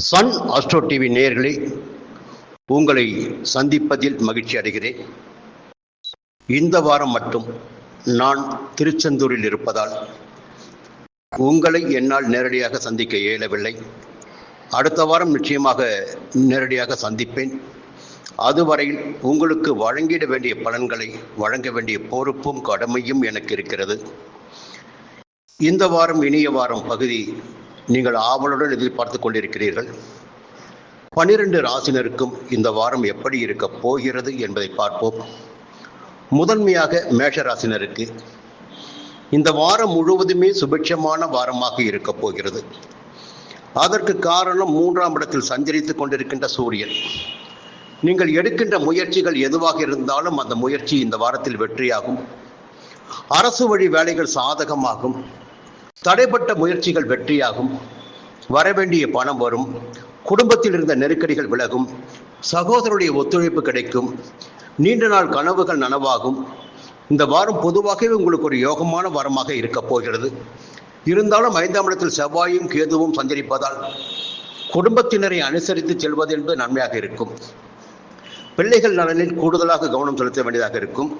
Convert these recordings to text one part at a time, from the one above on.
Sun astro TV நேயர்களே, உங்களை சந்திப்பதில் மகிழ்ச்சி அடைகிறேன். இந்த வாரம் மட்டும் நான் திருச்செந்தூரில் இருப்பதால் உங்களை என்னால் நேரடியாக சந்திக்க இயலவில்லை. அடுத்த வாரம் நிச்சயமாக நேரடியாக சந்திப்பேன். அதுவரையில் உங்களுக்கு வழங்கிட வேண்டிய பலன்களை வழங்க வேண்டிய பொறுப்பும் கடமையும் எனக்கு இருக்கிறது. இந்த வாரம் இனிய வாரம் பகுதி நீங்கள் ஆவலுடன் எதிர்பார்த்து கொண்டிருக்கிறீர்கள். 12 ராசினருக்கும் இந்த வாரம் எப்படி இருக்க போகிறது என்பதை பார்ப்போம். முதன்மையாக மேஷ ராசினருக்கு இந்த வாரம் முழுவதுமே சுபிட்சமான வாரமாக இருக்க போகிறது. அதற்கு காரணம் 3ஆம் இடத்தில் சஞ்சரித்துக் கொண்டிருக்கின்ற சூரியன். நீங்கள் எடுக்கின்ற முயற்சிகள் எதுவாக இருந்தாலும் அந்த முயற்சி இந்த வாரத்தில் வெற்றியாகும். அரசு வழி வேலைகள் சாதகமாகும். தடைப்பட்ட முயற்சிகள் வெற்றியாகும். வரவேண்டிய பணம் வரும். குடும்பத்தில் இருந்த நெருக்கடிகள் விலகும். சகோதரருடைய ஒத்துழைப்பு கிடைக்கும். நீண்ட நாள் கனவுகள் நனவாகும். இந்த வாரம் பொதுவாகவே உங்களுக்கு ஒரு யோகமான வாரமாக இருக்க போகிறது. இருந்தாலும் 5ஆம் இடத்தில் செவ்வாயும் கேதுவும் சஞ்சரிப்பதால் குடும்பத்தினரை அனுசரித்து செல்வது என்பது நன்மையாக இருக்கும். பிள்ளைகள் நலனில் கூடுதலாக கவனம் செலுத்த வேண்டியதாக இருக்கும்.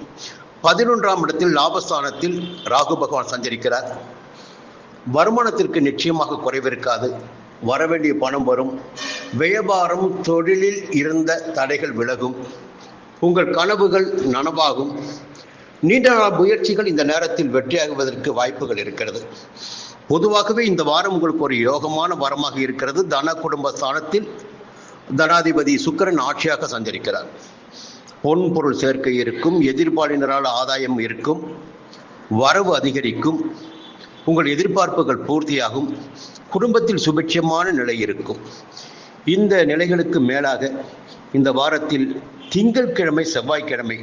11ஆம் இடத்தில் லாபஸ்தானத்தில் ராகு பகவான் சஞ்சரிக்கிறார். வருமானத்திற்கு நிச்சயமாக குறைவிருக்காது. வரவேண்டிய பணம் வரும். வியாபாரம் தொழிலில் இருந்த தடைகள் விலகும். உங்கள் கனவுகள் நனவாகும். நீண்ட நாள் முயற்சிகள் இந்த நேரத்தில் வெற்றியாகுவதற்கு வாய்ப்புகள் இருக்கிறது. பொதுவாகவே இந்த வாரம் உங்களுக்கு ஒரு யோகமான வாரமாக இருக்கிறது. தன குடும்ப ஸ்தானத்தில் தனாதிபதி சுக்கிரன் ஆட்சியாக சஞ்சரிக்கிறார். பொன் பொருள் சேர்க்கை இருக்கும். எதிர்பாலினரால் ஆதாயம் இருக்கும். வரவு அதிகரிக்கும். உங்கள் எதிர்பார்ப்புகள் பூர்த்தியாகும். குடும்பத்தில் சுபிட்சமான நிலை இருக்கும். இந்த நிலைகளுக்கு மேலாக இந்த வாரத்தில் திங்கட்கிழமை செவ்வாய்க்கிழமை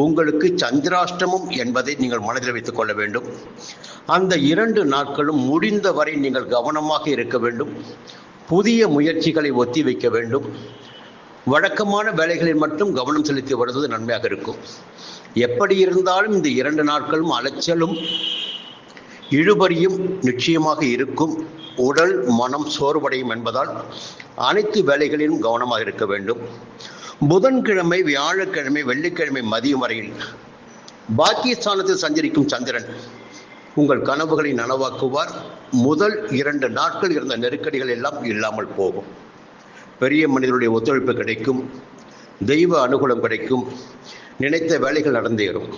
உங்களுக்கு சந்திராஷ்டமம் என்பதை நீங்கள் மனதில் வைத்துக் கொள்ள வேண்டும். அந்த 2 நாட்களும் முடிந்தவரை நீங்கள் கவனமாக இருக்க வேண்டும். புதிய முயற்சிகளை ஒத்தி வைக்க வேண்டும். வழக்கமான வேலைகளில் மட்டும் கவனம் செலுத்தி வருவது நன்மையாக இருக்கும். எப்படி இருந்தாலும் இந்த 2 நாட்களும் அலைச்சலும் இழுபறியும் நிச்சயமாக இருக்கும். உடல் மனம் சோர்வடையும் என்பதால் அனைத்து வேலைகளிலும் கவனமாக இருக்க வேண்டும். புதன்கிழமை வியாழக்கிழமை வெள்ளிக்கிழமை மதியம் வரையில் பாக்கியஸ்தானத்தில் சஞ்சரிக்கும் சந்திரன் உங்கள் கனவுகளை நனவாக்குவார். முதல் 2 நாட்கள் இருந்த நெருக்கடிகள் எல்லாம் இல்லாமல் போகும். பெரிய மனிதனுடைய ஒத்துழைப்பு கிடைக்கும். தெய்வ அனுகூலம் கிடைக்கும். நினைத்த வேலைகள் நடந்தேறும்.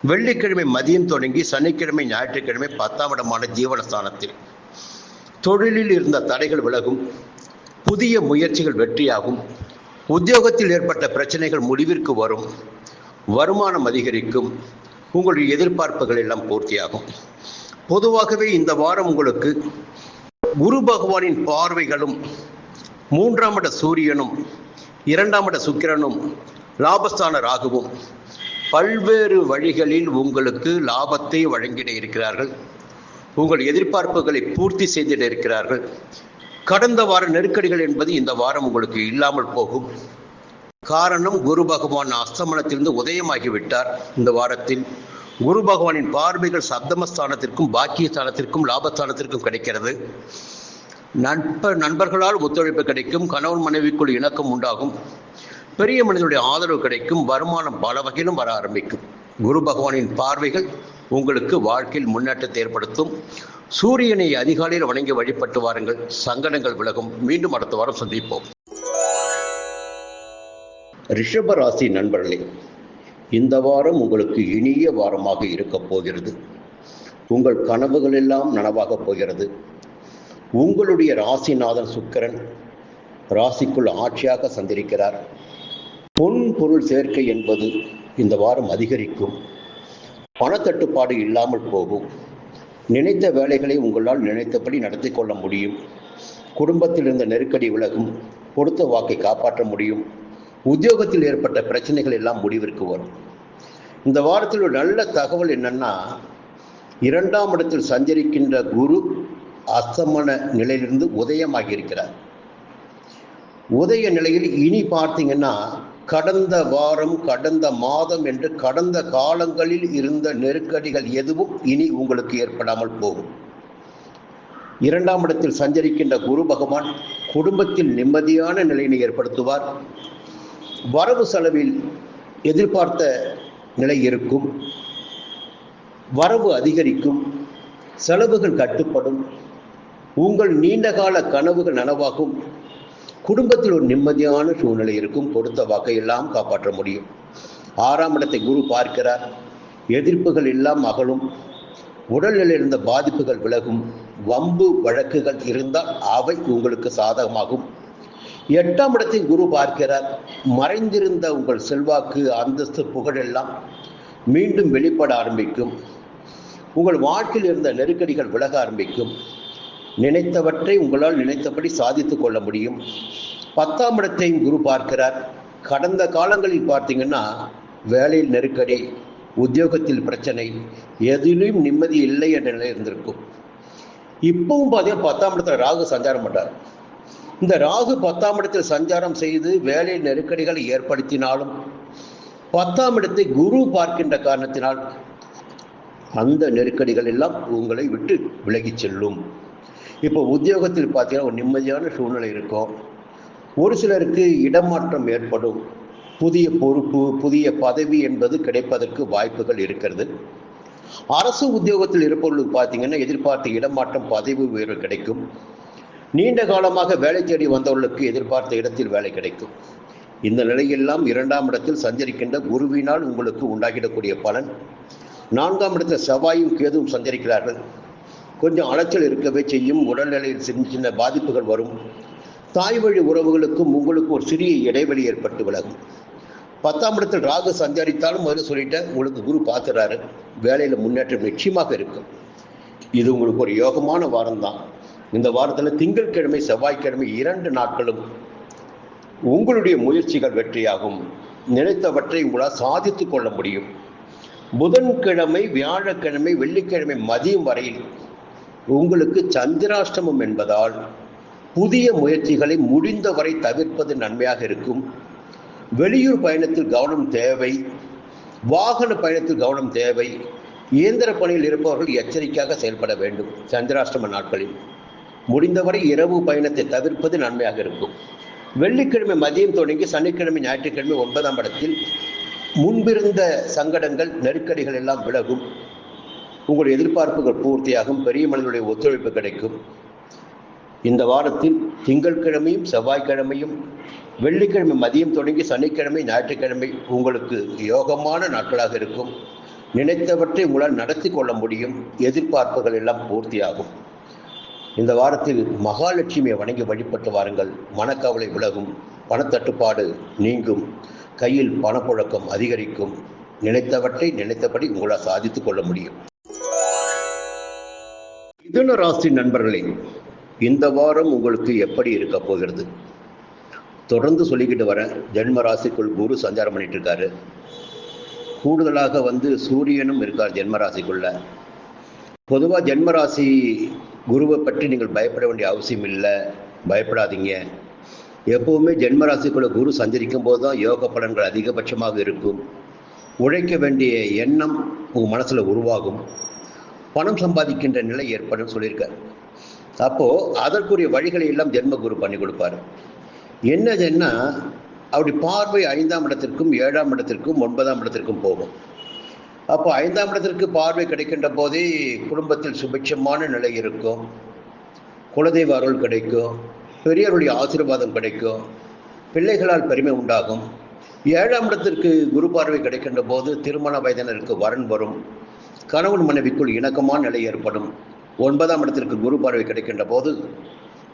வெள்ளிக்கிழமை மதியம் தொடங்கி சனிக்கிழமை ஞாயிற்றுக்கிழமை 10ஆம் இடமான ஜீவனஸ்தானத்தில் தொழிலில் இருந்த தடைகள் விலகும். புதிய முயற்சிகள் வெற்றியாகும். உத்தியோகத்தில் ஏற்பட்ட பிரச்சனைகள் முடிவிற்கு வரும். வருமானம் அதிகரிக்கும். உங்களுடைய எதிர்பார்ப்புகள் எல்லாம் பூர்த்தியாகும். பொதுவாகவே இந்த வாரம் உங்களுக்கு குரு பகவானின் பார்வைகளும் 3ஆம் இட சூரியனும் 2ஆம் இட சுக்கிரனும் லாபஸ்தான ராகுவும் பல்வேறு வழிகளில் உங்களுக்கு லாபத்தை வழங்கிட இருக்கிறார்கள். உங்கள் எதிர்பார்ப்புகளை பூர்த்தி செய்திட இருக்கிறார்கள். கடந்த வார நெருக்கடிகள் என்பது இந்த வாரம் உங்களுக்கு இல்லாமல் போகும். காரணம், குரு பகவான் அஸ்தமனத்திலிருந்து உதயமாகிவிட்டார். இந்த வாரத்தில் குரு பகவானின் பார்வைகள் சப்தமஸ்தானத்திற்கும் பாக்கியஸ்தானத்திற்கும் லாபஸ்தானத்திற்கும் கிடைக்கிறது. நண்பர்களால் ஒத்துழைப்பு கிடைக்கும். கணவன் மனைவிக்குள் இணக்கம் உண்டாகும். பெரிய மனிதனுடைய ஆதரவு கிடைக்கும். வருமானம் பல வகையிலும் வர ஆரம்பிக்கும். குரு பகவானின் பார்வைகள் உங்களுக்கு வாழ்க்கையில் முன்னேற்றத்தை ஏற்படுத்தும். சூரியனை அதிகாலையில் வணங்கி வழிபட்டு வாருங்கள். சங்கடங்கள் விலகும். மீண்டும் அடுத்த வாரம் சந்திப்போம். ரிஷப ராசி நண்பர்களே, இந்த வாரம் உங்களுக்கு இனிய வாரமாக இருக்க போகிறது. உங்கள் கனவுகள் எல்லாம் நனவாக போகிறது. உங்களுடைய ராசிநாதன் சுக்கிரன் ராசிக்குள் ஆட்சியாக சந்திரிக்கிறார். பொன் பொருள் சேர்க்கை என்பது இந்த வாரம் அதிகரிக்கும். பணத்தட்டுப்பாடு இல்லாமல் போகும். நினைத்த வேலைகளை உங்களால் நினைத்தபடி நடத்தி கொள்ள முடியும். குடும்பத்தில் இருந்த நெருக்கடி விலகும். கொடுத்த வாக்கை காப்பாற்ற முடியும். உத்தியோகத்தில் ஏற்பட்ட பிரச்சனைகள் எல்லாம் முடிவிற்கு வரும். இந்த வாரத்தில் ஒரு நல்ல தகவல் என்னன்னா, 2ஆம் இடத்தில் சஞ்சரிக்கின்ற குரு அஸ்தமன நிலையிலிருந்து உதயமாகி இருக்கிறார். உதய நிலையில் இனி பார்த்தீங்கன்னா, கடந்த வாரம் கடந்த மாதம் என்று கடந்த காலங்களில் இருந்த நெருக்கடிகள் எதுவும் இனி உங்களுக்கு ஏற்படாமல் போகும். இரண்டாம் இடத்தில் சஞ்சரிக்கின்ற குரு பகவான் குடும்பத்தில் நிம்மதியான நிலையினை ஏற்படுத்துவார். வரவு செலவில் எதிர்பார்த்த நிலை இருக்கும். வரவு அதிகரிக்கும். செலவுகள் கட்டுப்படும். உங்கள் நீண்டகால கனவுகள் நனவாகும். குடும்பத்தில் ஒரு நிம்மதியான சூழ்நிலை இருக்கும். கொடுத்த வாக்கையெல்லாம் காப்பாற்ற முடியும். 6ஆம் இடத்தை குரு பார்க்கிறார். எதிர்ப்புகள் எல்லாம் அகலும். உடல்நிலையில் இருந்த பாதிப்புகள் விலகும். வம்பு வழக்குகள் இருந்தால் அவை உங்களுக்கு சாதகமாகும். 8ஆம் இடத்தை குரு பார்க்கிறார். மறைந்திருந்த உங்கள் செல்வாக்கு, அந்தஸ்து, புகழெல்லாம் மீண்டும் வெளிப்பட ஆரம்பிக்கும். உங்கள் வாழ்க்கையில் இருந்த நெருக்கடிகள் விலக ஆரம்பிக்கும். நினைத்தவற்றை உங்களால் நினைத்தபடி சாதித்து கொள்ள முடியும். 10ஆம் இடத்தையும் குரு பார்க்கிறார். கடந்த காலங்களில் பார்த்தீங்கன்னா வேலையில் நெருக்கடி, உத்தியோகத்தில் பிரச்சனை, எதிலும் நிம்மதி இல்லை என்ற நிலை இருந்திருக்கும். இப்பவும் பார்த்தீங்கன்னா 10ஆம் இடத்துல ராகு சஞ்சாரம் பண்றார். இந்த ராகு 10ஆம் இடத்தில் சஞ்சாரம் செய்து வேலையில் நெருக்கடிகளை ஏற்படுத்தினாலும் 10ஆம் இடத்தை குரு பார்க்கின்ற காரணத்தினால் அந்த நெருக்கடிகள் எல்லாம் உங்களை விட்டு விலகி செல்லும். இப்போ உத்தியோகத்தில் பார்த்தீங்கன்னா ஒரு நிம்மதியான சூழ்நிலை இருக்கும். ஒரு சிலருக்கு இடமாற்றம் ஏற்படும். புதிய பொறுப்பு, புதிய பதவி என்பது கிடைப்பதற்கு வாய்ப்புகள் இருக்கிறது. அரசு உத்தியோகத்தில் இருப்பவர்களுக்கு பார்த்தீங்கன்னா எதிர்பார்த்த இடமாற்றம், பதவி உயர்வு கிடைக்கும். நீண்ட காலமாக வேலை தேடி வந்தவர்களுக்கு எதிர்பார்த்த இடத்தில் வேலை கிடைக்கும். இந்த நிலையெல்லாம் 2ஆம் இடத்தில் சஞ்சரிக்கின்ற குருவினால் உங்களுக்கு உண்டாகிடக்கூடிய பலன். 4ஆம் இடத்தில் செவ்வாயும் கேதுவும் சஞ்சரிக்கிறார்கள். கொஞ்சம் அலைச்சல் இருக்கவே செய்யும். உடல்நிலையில் சின்ன சின்ன பாதிப்புகள் வரும். தாய் வழி உறவுகளுக்கும் உங்களுக்கு ஒரு சிறிய இடைவெளி ஏற்பட்டு விலகும். 10ஆம் இடத்தில் ராகு சஞ்சரித்தாலும் முதல்ல சொல்லிட்டேன், உங்களுக்கு குரு பார்த்துறாரு. வேலையில் முன்னேற்றம் நிச்சயமாக இருக்கும். இது உங்களுக்கு ஒரு யோகமான வாரம் தான். இந்த வாரத்தில் திங்கட்கிழமை, செவ்வாய்க்கிழமை 2 நாட்களும் உங்களுடைய முயற்சிகள் வெற்றியாகும். நினைத்தவற்றை உங்களால் சாதித்து கொள்ள முடியும். புதன்கிழமை, வியாழக்கிழமை, வெள்ளிக்கிழமை மதியம் வரையில் உங்களுக்கு சந்திராஷ்டமம் என்பதால் புதிய முயற்சிகளை முடிந்தவரை தவிர்ப்பது நன்மையாக இருக்கும். வெளியூர் பயணத்தில் கவனம் தேவை. வாகன பயணத்தில் கவனம் தேவை. இயந்திர பணியில் இருப்பவர்கள் எச்சரிக்கையாக செயல்பட வேண்டும். சந்திராஷ்டம நாட்களில் முடிந்தவரை இரவு பயணத்தை தவிர்ப்பது நன்மையாக இருக்கும். வெள்ளிக்கிழமை மதியம் தொடங்கி சனிக்கிழமை, ஞாயிற்றுக்கிழமை 9ஆம் இடத்தில் முன்பிருந்த சங்கடங்கள், நெருக்கடிகள் எல்லாம் விலகும். உங்களுடைய எதிர்பார்ப்புகள் பூர்த்தியாகும். பெரிய மனிதனுடைய ஒத்துழைப்பு கிடைக்கும். இந்த வாரத்தில் திங்கட்கிழமையும், செவ்வாய்க்கிழமையும், வெள்ளிக்கிழமை மதியம் தொடங்கி சனிக்கிழமை, ஞாயிற்றுக்கிழமை உங்களுக்கு யோகமான நாட்களாக இருக்கும். நினைத்தவற்றை உங்களால் நடத்தி கொள்ள முடியும். எதிர்பார்ப்புகள் எல்லாம் பூர்த்தியாகும். இந்த வாரத்தில் மகாலட்சுமியை வணங்கி வழிபட்டு வாருங்கள். மனக்கவலை விலகும். பணத்தட்டுப்பாடு நீங்கும். கையில் பணப்புழக்கம் அதிகரிக்கும். நினைத்தவற்றை நினைத்தபடி உங்களால் சாதித்துக் கொள்ள முடியும். மிதுன ராசி நண்பர்களே, இந்த வாரம் உங்களுக்கு எப்படி இருக்க போகிறது? தொடர்ந்து சொல்லிக்கிட்டு வர ஜென்ம ராசிக்குள் குரு சஞ்சாரம் பண்ணிட்டு இருக்காரு. கூடுதலாக சூரியனும் இருக்கார் ஜென்ம ராசிக்குள்ள. பொதுவாக ஜென்மராசி குருவை பற்றி நீங்கள் பயப்பட வேண்டிய அவசியம் இல்லை. பயப்படாதீங்க. எப்பவுமே ஜென்மராசிக்குள்ள குரு சஞ்சரிக்கும் போது தான் யோக பலன்கள் அதிகபட்சமாக இருக்கும். உழைக்க வேண்டிய எண்ணம் உங்கள் மனசில் உருவாகும். பணம் சம்பாதிக்கின்ற நிலை ஏற்படும் சொல்லியிருக்கார். அப்போது அதற்குரிய வழிகளை எல்லாம் ஜென்ம குரு பண்ணி கொடுப்பார். என்னதுன்னா அப்படி பார்வை 5ஆம் இடத்திற்கும் 7ஆம் இடத்திற்கும் 9ஆம் இடத்திற்கும் போகும். அப்போ 5ஆம் இடத்திற்கு பார்வை கிடைக்கின்ற போதே குடும்பத்தில் சுபிட்சமான நிலை இருக்கும். குலதெய்வ அருள் கிடைக்கும். பெரியவருடைய ஆசீர்வாதம் கிடைக்கும். பிள்ளைகளால் பெருமை உண்டாகும். 7ஆம் இடத்திற்கு குரு பார்வை கிடைக்கின்ற போது திருமண வயதினருக்கு வரன் வரும். கணவன் மனைவிக்குள் இணக்கமான நிலை ஏற்படும். 9ஆம் இடத்திற்கு குரு பார்வை கிடைக்கின்ற போது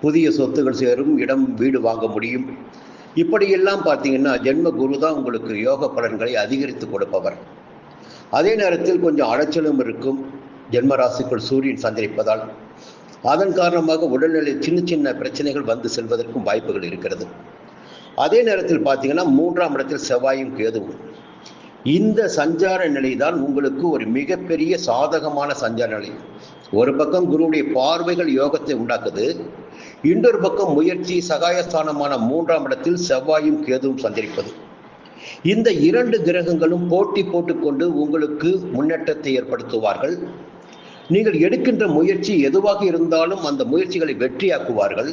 புதிய சொத்துகள் சேரும். இடம், வீடு வாங்க முடியும். இப்படியெல்லாம் பார்த்தீங்கன்னா ஜென்ம குரு தான் உங்களுக்கு யோக பலன்களை அதிகரித்து கொடுப்பவர். அதே நேரத்தில் கொஞ்சம் அலைச்சலும் இருக்கும். ஜென்மராசிக்குள் சூரியன் சஞ்சரிப்பதால் அதன் காரணமாக உடல்நிலை சின்ன சின்ன பிரச்சனைகள் வந்து செல்வதற்கும் வாய்ப்புகள் இருக்கிறது. அதே நேரத்தில் பார்த்தீங்கன்னா 3ஆம் இடத்தில் செவ்வாயும் கேதுவும். இந்த சஞ்சார நிலை தான் உங்களுக்கு ஒரு மிகப்பெரிய சாதகமான சஞ்சார நிலை. ஒரு பக்கம் குருவுடைய பார்வைகள் யோகத்தை உண்டாக்குது. இன்னொரு பக்கம் முயற்சி, சகாயஸ்தானமான 3ஆம் இடத்தில் செவ்வாயும் கேதுவும் சஞ்சரிப்பது. இந்த 2 கிரகங்களும் போட்டி போட்டுக்கொண்டு உங்களுக்கு முன்னேற்றத்தை ஏற்படுத்துவார்கள். நீங்கள் எடுக்கின்ற முயற்சி எதுவாக இருந்தாலும் அந்த முயற்சிகளை வெற்றியாக்குவார்கள்.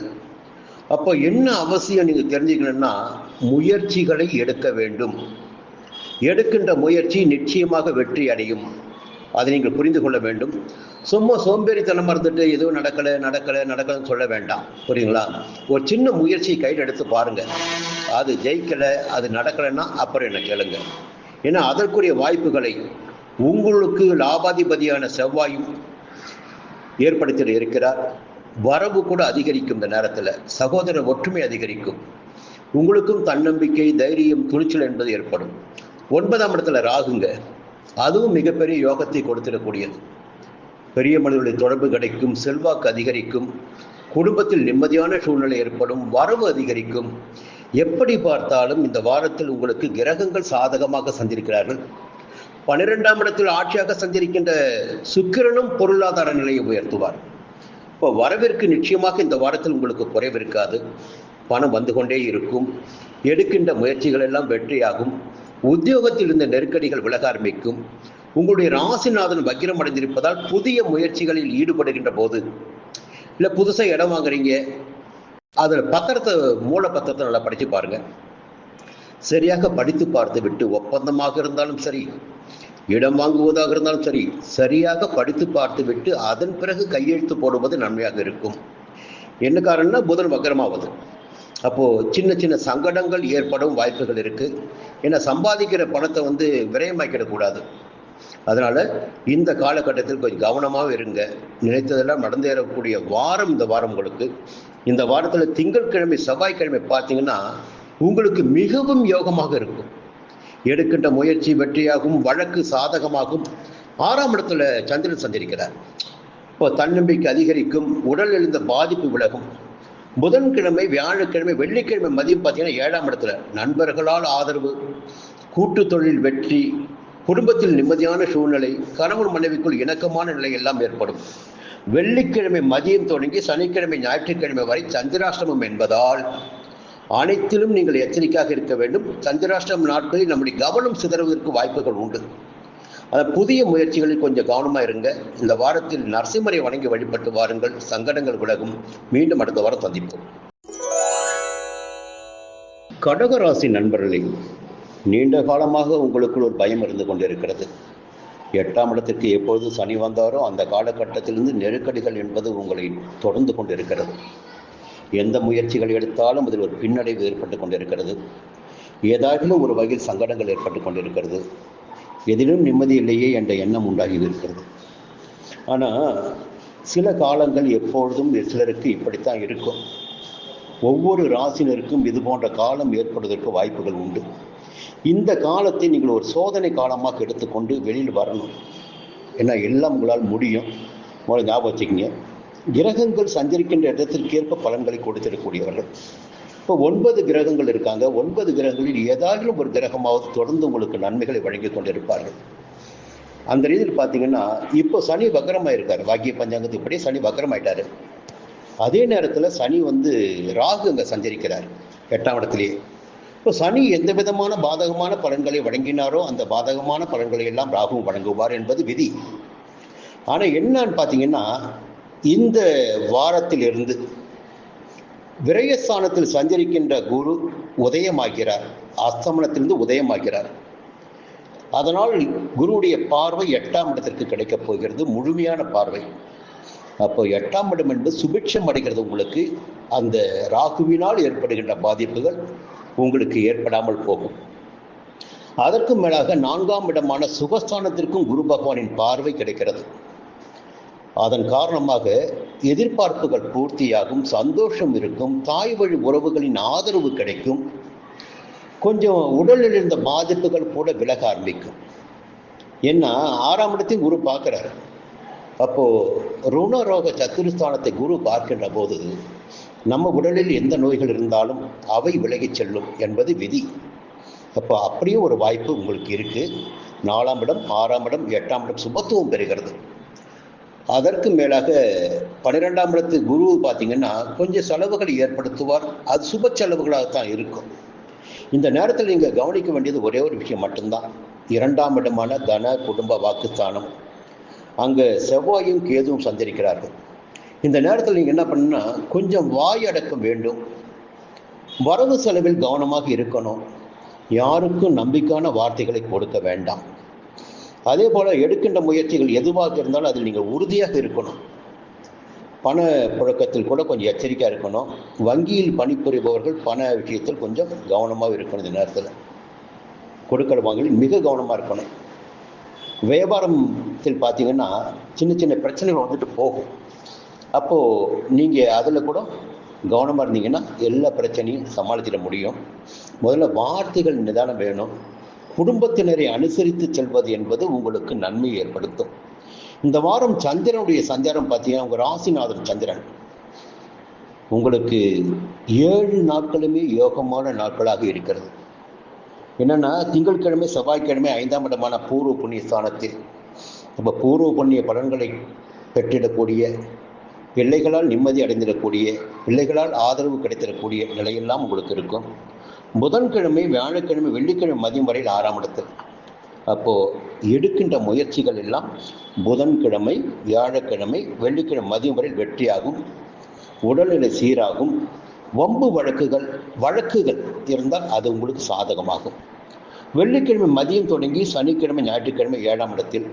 அப்போ என்ன அவசியம் நீங்கள் தெரிஞ்சுக்கணும்னா, முயற்சிகளை எடுக்க வேண்டும். எடுக்கின்ற முயற்சி நிச்சயமாக வெற்றி அடையும். அதை நீங்கள் புரிந்து கொள்ள வேண்டும். சும்மா சோம்பேறித்தனமாக இருந்துட்டு எதுவும் நடக்கலைன்னு சொல்ல வேண்டாம். புரியுங்களா? ஒரு சின்ன முயற்சியை கையில் எடுத்து பாருங்க. அது ஜெயிக்கலை, அது நடக்கலைன்னா அப்புறம் என்ன கேளுங்க. ஏன்னா அதற்குரிய வாய்ப்புகளை உங்களுக்கு லாபாதிபதியான செவ்வாயும் ஏற்படுத்தி இருக்கிறார். வரவு கூட அதிகரிக்கும். இந்த நேரத்தில் சகோதர ஒற்றுமை அதிகரிக்கும். உங்களுக்கும் தன்னம்பிக்கை, தைரியம், துணிச்சல் என்பது ஏற்படும். 9ஆம் இடத்துல ராகுங்க, அதுவும் மிகப்பெரிய யோகத்தை கொடுத்திடக்கூடியது. பெரிய மனிதர்களுடைய தொடர்பு கிடைக்கும், செல்வாக்கு அதிகரிக்கும், குடும்பத்தில் நிம்மதியான சூழ்நிலை ஏற்படும், வரவு அதிகரிக்கும். எப்படி பார்த்தாலும் இந்த வாரத்தில் உங்களுக்கு கிரகங்கள் சாதகமாக சந்திருக்கிறார்கள். 12ஆம் இடத்தில் ஆட்சியாக சந்திருக்கின்ற சுக்கிரனும் பொருளாதார நிலையை உயர்த்துவார். இப்போ வரவிற்கு நிச்சயமாக இந்த வாரத்தில் உங்களுக்கு குறைவு இருக்காது. பணம் வந்து கொண்டே இருக்கும். எடுக்கின்ற முயற்சிகள் எல்லாம் வெற்றியாகும். உத்தியோகத்தில் இருந்த நெருக்கடிகள் விலக ஆரம்பிக்கும். உங்களுடைய ராசிநாதன் வக்கிரம் அடைந்திருப்பதால் புதிய முயற்சிகளில் ஈடுபடுகின்ற போது, இல்லை புதுசாக இடம் வாங்குறீங்க, அதில் மூல பத்திரத்தை நல்லா படித்து பாருங்க. சரியாக படித்து பார்த்து விட்டு, ஒப்பந்தமாக இருந்தாலும் சரி, இடம் வாங்குவதாக இருந்தாலும் சரி, சரியாக படித்து பார்த்து விட்டு அதன் பிறகு கையெழுத்து போடுவது நன்மையாக இருக்கும். என்ன காரணம்னா புதன் வக்கரமாவது. அப்போ சின்ன சின்ன சங்கடங்கள் ஏற்படும் வாய்ப்புகள் இருக்கு. ஏன்னா சம்பாதிக்கிற பணத்தை விரயமாக்கிடக்கூடாது. அதனால இந்த காலகட்டத்தில் கொஞ்சம் கவனமாக இருங்க. நினைத்ததெல்லாம் நடந்தேறக்கூடிய வாரம் இந்த வாரம் உங்களுக்கு. இந்த வாரத்தில் திங்கட்கிழமை, செவ்வாய்க்கிழமை பார்த்தீங்கன்னா உங்களுக்கு மிகவும் யோகமாக இருக்கும். எடுக்கின்ற முயற்சி வெற்றியாகும், வழக்கு சாதகமாகும். 6ஆம் இடத்துல சந்திரன் சந்திருக்கிறார். இப்போ தன்னம்பிக்கை அதிகரிக்கும், உடல் எழுந்த பாதிப்பு விலகும். புதன்கிழமை, வியாழக்கிழமை, வெள்ளிக்கிழமை மதியம் பார்த்தீங்கன்னா 7ஆம் இடத்துல நண்பர்களால் ஆதரவு, கூட்டு தொழில் வெற்றி, குடும்பத்தில் நிம்மதியான சூழ்நிலை, கணவன் மனைவிக்குள் இணக்கமான நிலை எல்லாம் ஏற்படும். வெள்ளிக்கிழமை மதியம் தொடங்கி சனிக்கிழமை, ஞாயிற்றுக்கிழமை வரை சந்திராஷ்டமம் என்பதால் அனைத்திலும் நீங்கள் எச்சரிக்கையாக இருக்க வேண்டும். சந்திராஷ்டம நாட்களில் நம்முடைய கவனம் சிதறுவதற்கு வாய்ப்புகள் உண்டு. புதிய முயற்சிகளில் கொஞ்சம் கவனமாக இருங்க. இந்த வாரத்தில் நரசிம்மரை வணங்கி வழிபட்டு வாருங்கள். சங்கடங்கள் விலகும். மீண்டும் அடுத்த வாரம் சந்திப்போம். கடகராசி நண்பர்களே, நீண்ட காலமாக உங்களுக்குள் ஒரு பயம் இருந்து கொண்டிருக்கிறது. 8ஆம் இடத்திற்கு எப்பொழுது சனி வந்தாரோ அந்த காலகட்டத்திலிருந்து நெருக்கடிகள் என்பது உங்களை தொடர்ந்து கொண்டிருக்கிறது. எந்த முயற்சிகள் எடுத்தாலும் அதில் ஒரு பின்னடைவு ஏற்பட்டு கொண்டிருக்கிறது. ஏதாகிலும் ஒரு வகையில் சங்கடங்கள் ஏற்பட்டு கொண்டிருக்கிறது. எதிலும் நிம்மதி இல்லையே என்ற எண்ணம் உண்டாகி இருக்கிறது. ஆனால் சில காலங்கள் எப்பொழுதும் சிலருக்கு இப்படித்தான் இருக்கும். ஒவ்வொரு ராசினருக்கும் இது போன்ற காலம் ஏற்படுவதற்கு வாய்ப்புகள் உண்டு. இந்த காலத்தை நீங்கள் ஒரு சோதனை காலமாக எடுத்துக்கொண்டு வெளியில் வரணும். ஏன்னா எல்லாம் உங்களால் முடியும். முதல்ல ஞாபகம் வச்சுக்கிங்க, கிரகங்கள் சஞ்சரிக்கின்ற இடத்திற்கேற்ப பலன்களை கொடுத்திடக்கூடியவர்கள். இப்போ 9 கிரகங்கள் இருக்காங்க. 9 கிரகங்களில் ஏதாவது ஒரு கிரகமாவது தொடர்ந்து உங்களுக்கு நன்மைகளை வழங்கி கொண்டிருப்பார்கள். அந்த ரீதியில் பார்த்தீங்கன்னா இப்போ சனி வக்கரமாயிருக்காரு. வாக்கிய பஞ்சாங்கத்துப்படி சனி வக்கரமாயிட்டாரு. அதே நேரத்தில் சனி ராகு அங்கே சஞ்சரிக்கிறார் 8ஆம் இடத்திலேயே. இப்போ சனி எந்த விதமான பாதகமான பலன்களை வழங்கினாரோ அந்த பாதகமான பலன்களை எல்லாம் ராகுவும் வழங்குவார் என்பது விதி. ஆனால் என்னன்னு பார்த்தீங்கன்னா இந்த வாரத்திலிருந்து விரயஸ்தானத்தில் சஞ்சரிக்கின்ற குரு உதயமாகிறார். அஸ்தமனத்திலிருந்து உதயமாகிறார். அதனால் குருவுடைய பார்வை 8ஆம் இடத்திற்கு கிடைக்கப் போகிறது, முழுமையான பார்வை. அப்போ 8ஆம் இடம் என்பது சுபிட்சம் அடைகிறது. உங்களுக்கு அந்த ராகுவினால் ஏற்படுகின்ற பாதிப்புகள் உங்களுக்கு ஏற்படாமல் போகும். அதற்கு மேலாக 4ஆம் இடமான சுகஸ்தானத்திற்கும் குரு பகவானின் பார்வை கிடைக்கிறது. அதன் காரணமாக எதிர்பார்ப்புகள் பூர்த்தியாகும், சந்தோஷம் இருக்கும், தாய் வழி உறவுகளின் ஆதரவு கிடைக்கும், கொஞ்சம் உடலில் இருந்த பாதிப்புகள் கூட விலக ஆரம்பிக்கும். ஏன்னா 6ஆம் இடத்தையும் குரு பார்க்கிறார். அப்போ ருணரோக சத்துருஸ்தானத்தை குரு பார்க்கின்ற போது நம்ம உடலில் எந்த நோய்கள் இருந்தாலும் அவை விலகிச் செல்லும் என்பது விதி. அப்போ அப்படியே ஒரு வாய்ப்பு உங்களுக்கு இருக்கு. 4ஆம் இடம், 6ஆம் இடம், 8ஆம் இடம் சுபத்துவம் பெறுகிறது. அதற்கு மேலாக 12ஆம் இடத்து குரு பார்த்தீங்கன்னா கொஞ்சம் செலவுகளை ஏற்படுத்துவார். அது சுப செலவுகளாகத்தான் இருக்கும். இந்த நேரத்தில் நீங்கள் கவனிக்க வேண்டியது ஒரே ஒரு விஷயம் மட்டும்தான். 2ஆம் இடமான தன குடும்ப வாக்குஸ்தானம் அங்கே செவ்வாயும் கேதுவும் சஞ்சரிக்கிறார்கள். இந்த நேரத்தில் நீங்கள் என்ன பண்ணுன்னா, கொஞ்சம் வாய் அடக்கம் வேண்டும். வரவு செலவில் கவனமாக இருக்கணும். யாருக்கும் நம்பிக்கையான வார்த்தைகளை கொடுக்க வேண்டாம். அதே போல் எடுக்கின்ற முயற்சிகள் எதுவாக இருந்தாலும் அதில் நீங்கள் உறுதியாக இருக்கணும். பண புழக்கத்தில் கூட கொஞ்சம் எச்சரிக்கையாக இருக்கணும். வங்கியில் பணிபுரிபவர்கள் பண விஷயத்தில் கொஞ்சம் கவனமாக இருக்கணும். இந்த நேரத்தில் கொடுக்கல் வாங்கலில் மிக கவனமாக இருக்கணும். வியாபாரத்தில் பார்த்தீங்கன்னா சின்ன சின்ன பிரச்சனைகள் வந்துட்டு போகும். அப்போது நீங்கள் அதில் கூட கவனமாக இருந்தீங்கன்னா எல்லா பிரச்சனையும் சமாளிச்சிட முடியும். முதல்ல வார்த்தைகள் நிதானம் வேணும். குடும்பத்தினரை அனுசரித்து செல்வது என்பது உங்களுக்கு நன்மை ஏற்படுத்தும். இந்த வாரம் சந்திரனுடைய சஞ்சாரம் பார்த்தீங்கன்னா, உங்கள் ராசிநாதன் சந்திரன் உங்களுக்கு 7 நாட்களுமே யோகமான நாட்களாக இருக்கிறது. என்னென்னா, திங்கட்கிழமை செவ்வாய்க்கிழமை 5ஆம் இடமான பூர்வ புண்ணிய ஸ்தானத்தில், அப்போ பூர்வ புண்ணிய பலன்களை பெற்றிடக்கூடிய, பிள்ளைகளால் நிம்மதி அடைந்திடக்கூடிய, பிள்ளைகளால் ஆதரவு கிடைத்திடக்கூடிய நிலையெல்லாம் உங்களுக்கு இருக்கும். புதன்கிழமை, வியாழக்கிழமை, வெள்ளிக்கிழமை மதியம் வரையில் 6ஆம் இடத்தில். அப்போது எடுக்கின்ற முயற்சிகள் எல்லாம் புதன்கிழமை, வியாழக்கிழமை, வெள்ளிக்கிழமை மதியம் வரையில் வெற்றியாகும். உடல்நிலை சீராகும். வம்பு வழக்குகள் இருந்தால் அது உங்களுக்கு சாதகமாகும். வெள்ளிக்கிழமை மதியம் தொடங்கி சனிக்கிழமை, ஞாயிற்றுக்கிழமை 7ஆம் இடத்தில்